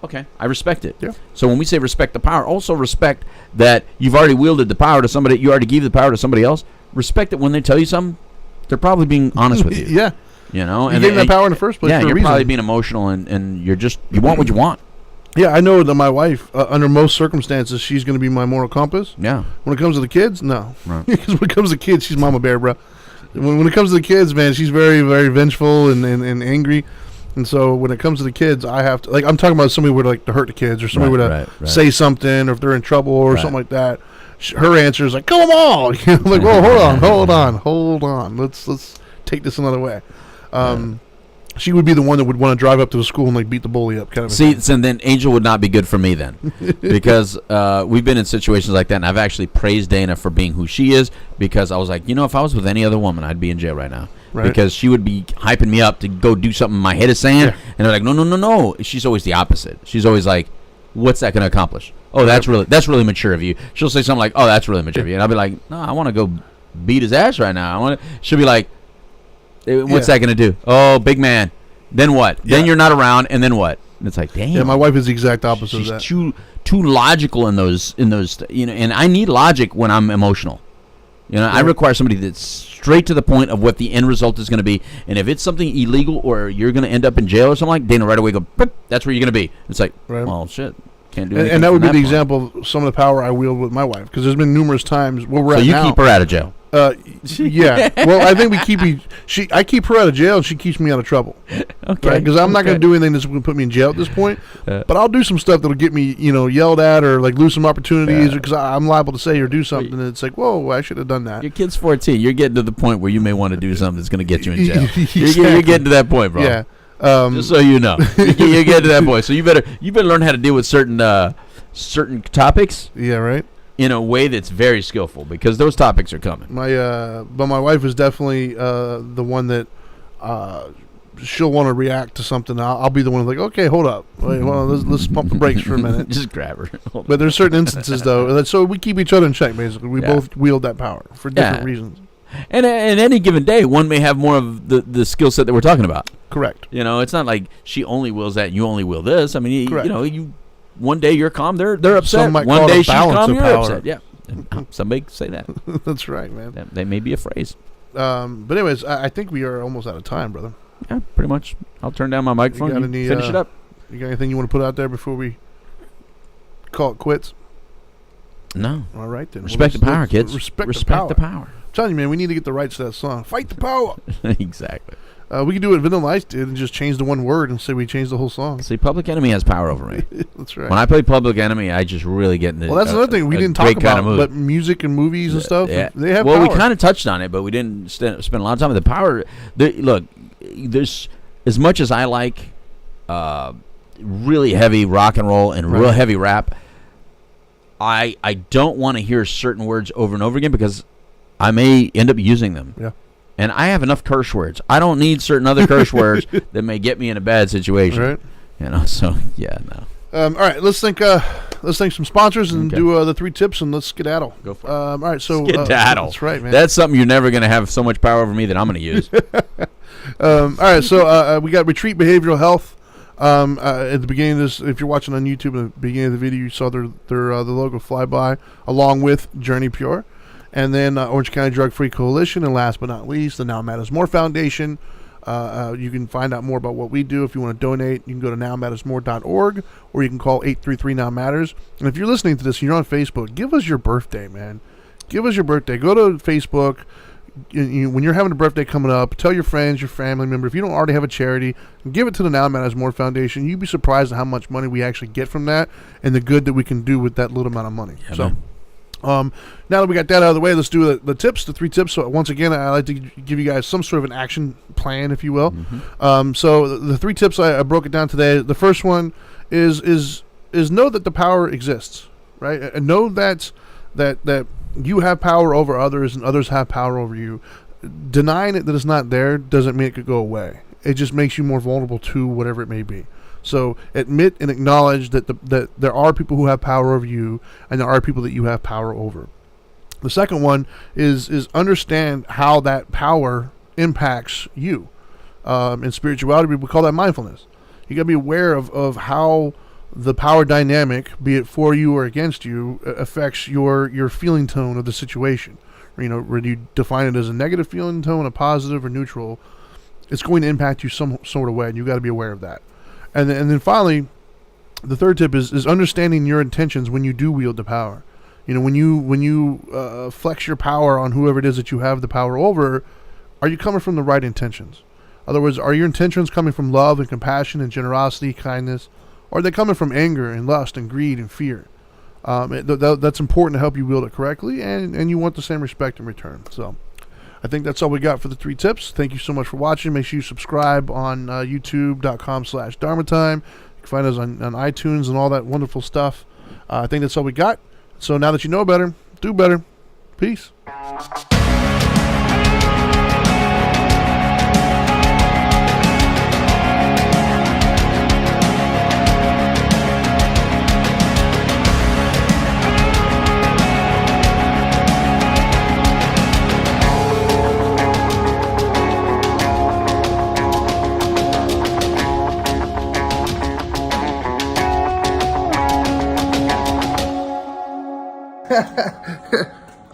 Speaker 2: Okay, I respect it. Yeah. So when we say respect the power, also respect that you've already wielded the power to somebody. You already gave the power to somebody else. Respect that when they tell you something, they're probably being honest with you.
Speaker 1: Yeah.
Speaker 2: You know,
Speaker 1: you gave them that power in the first place.
Speaker 2: Yeah,
Speaker 1: for
Speaker 2: you're
Speaker 1: a reason.
Speaker 2: probably being emotional, and you want what you want.
Speaker 1: Yeah, I know that my wife, under most circumstances, she's going to be my moral compass.
Speaker 2: Yeah.
Speaker 1: When it comes to the kids, no.
Speaker 2: Right.
Speaker 1: Because when it comes to kids, she's Mama Bear, bro. When it comes to the kids, man, she's very, very vengeful and angry. And so when it comes to the kids, I have to, like, I'm talking about somebody would like to hurt the kids, or somebody would say something, or if they're in trouble or something like that. Her answer is like, "Come on!" I'm like, "Well, hold on. Let's take this another way." She would be the one that would want to drive up to the school and like beat the bully up, kind of.
Speaker 2: See, so then Angel would not be good for me then, because we've been in situations like that, and I've actually praised Dana for being who she is, because I was like, if I was with any other woman, I'd be in jail right now. Right. Because she would be hyping me up to go do something my head is saying, and they're like, no. She's always the opposite. She's always like, "What's that going to accomplish? Oh, that's really mature of you." She'll say something like, "Oh, that's really mature of you," and I'll be like, "No, I want to go beat his ass right now. She'll be like, "What's that going to do? Oh, big man. Then what? Then you're not around, and then what?" And it's like, damn.
Speaker 1: Yeah, my wife is the exact opposite of that.
Speaker 2: She's too logical in those, and I need logic when I'm emotional. I require somebody that's straight to the point of what the end result is going to be. And if it's something illegal, or you're going to end up in jail or something, like, Dana right away go, "That's where you're going to be." It's like, well, shit. Can't do anything.
Speaker 1: And that would be the example of some of the power I wield with my wife, because there's been numerous times where we're at now.
Speaker 2: So you keep her out of jail.
Speaker 1: Yeah. Well, I think I keep her out of jail, and she keeps me out of trouble. Okay. Because I'm not going to do anything that's going to put me in jail at this point. But I'll do some stuff that'll get me, yelled at, or like lose some opportunities, because I'm liable to say or do something, and it's like, whoa, I should have done that.
Speaker 2: Your kid's 14. You're getting to the point where you may want to do something that's going to get you in jail. Exactly. You're getting to that point, bro.
Speaker 1: Yeah.
Speaker 2: Just so you know, you're getting to that point. So you better learn how to deal with certain topics.
Speaker 1: Yeah. Right.
Speaker 2: In a way that's very skillful, because those topics are coming.
Speaker 1: But my wife is definitely the one that she'll want to react to something. I'll be the one like, "Okay, hold up, wait, hold on, let's pump the brakes for a minute."
Speaker 2: Just grab her.
Speaker 1: But there's certain instances though, so we keep each other in check. Basically, we both wield that power for different reasons.
Speaker 2: And in any given day, one may have more of the skill set that we're talking about.
Speaker 1: Correct.
Speaker 2: It's not like she only wields that and you only wield this. I mean,
Speaker 1: you.
Speaker 2: One day you're calm, they're upset. One day she's calm, you're upset. Yeah, somebody say that.
Speaker 1: That's right, man.
Speaker 2: They may be a phrase.
Speaker 1: But anyways, I think we are almost out of time, brother.
Speaker 2: Yeah, pretty much. I'll turn down my microphone. You finish it up.
Speaker 1: You got anything you want to put out there before we call it quits?
Speaker 2: No.
Speaker 1: All right then.
Speaker 2: Respect the power, kids.
Speaker 1: Respect
Speaker 2: the power.
Speaker 1: I'm telling you, man, we need to get the rights to that song. Fight the power.
Speaker 2: Exactly.
Speaker 1: We could do what Vanilla Ice did and just change the one word and say we changed the whole song.
Speaker 2: See, Public Enemy has power over me.
Speaker 1: That's right.
Speaker 2: When I play Public Enemy, I just really get into.
Speaker 1: Well, that's another thing we didn't talk about, but music and movies and stuff. Yeah. They have.
Speaker 2: Well,
Speaker 1: power.
Speaker 2: we kind of touched on it, but we didn't spend a lot of time with the power. Look, there's as much as I like really heavy rock and roll and real heavy rap. I don't want to hear certain words over and over again, because I may end up using them.
Speaker 1: Yeah.
Speaker 2: And I have enough curse words. I don't need certain other curse words that may get me in a bad situation. Right. So yeah, no.
Speaker 1: All right, let's think some sponsors and do the 3 tips, and let's skedaddle.
Speaker 2: Go for it.
Speaker 1: All right, so
Speaker 2: skedaddle.
Speaker 1: That's right, man.
Speaker 2: That's something you're never going to have so much power over me that I'm going to use.
Speaker 1: All right, so we got Retreat Behavioral Health. At the beginning of this, if you're watching on YouTube, at the beginning of the video, you saw the logo fly by, along with Journey Pure. And then Orange County Drug Free Coalition, and last but not least, the Now Matters More Foundation. You can find out more about what we do. If you want to donate, you can go to nowmattersmore.org, or you can call 833-NOW-MATTERS. And if you're listening to this and you're on Facebook, give us your birthday, man. Give us your birthday. Go to Facebook. When you're having a birthday coming up, tell your friends, your family member. If you don't already have a charity, give it to the Now Matters More Foundation. You'd be surprised at how much money we actually get from that, and the good that we can do with that little amount of money.
Speaker 2: Yeah,
Speaker 1: Now that we got that out of the way, let's do the tips, the 3 tips. So once again, I like to give you guys some sort of an action plan, if you will. So the 3 tips, I broke it down today. The first one is know that the power exists, right? And know that you have power over others and others have power over you. Denying it that it's not there doesn't mean it could go away. It just makes you more vulnerable to whatever it may be. So admit and acknowledge that that there are people who have power over you, and there are people that you have power over. The second one is understand how that power impacts you. In spirituality, we call that mindfulness. You got to be aware of how the power dynamic, be it for you or against you, affects your feeling tone of the situation. Whether you define it as a negative feeling tone, a positive, or neutral, it's going to impact you some sort of way, and you got to be aware of that. And then finally, the third tip is understanding your intentions when you do wield the power. When you flex your power on whoever it is that you have the power over, are you coming from the right intentions? In other words, are your intentions coming from love and compassion and generosity, kindness, or are they coming from anger and lust and greed and fear? That's important to help you wield it correctly, and you want the same respect in return. So I think that's all we got for the 3 tips. Thank you so much for watching. Make sure you subscribe on youtube.com/Dharma Time. You can find us on iTunes and all that wonderful stuff. I think that's all we got. So now that you know better, do better. Peace.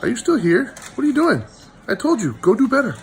Speaker 1: Are you still here? What are you doing? I told you, go do better.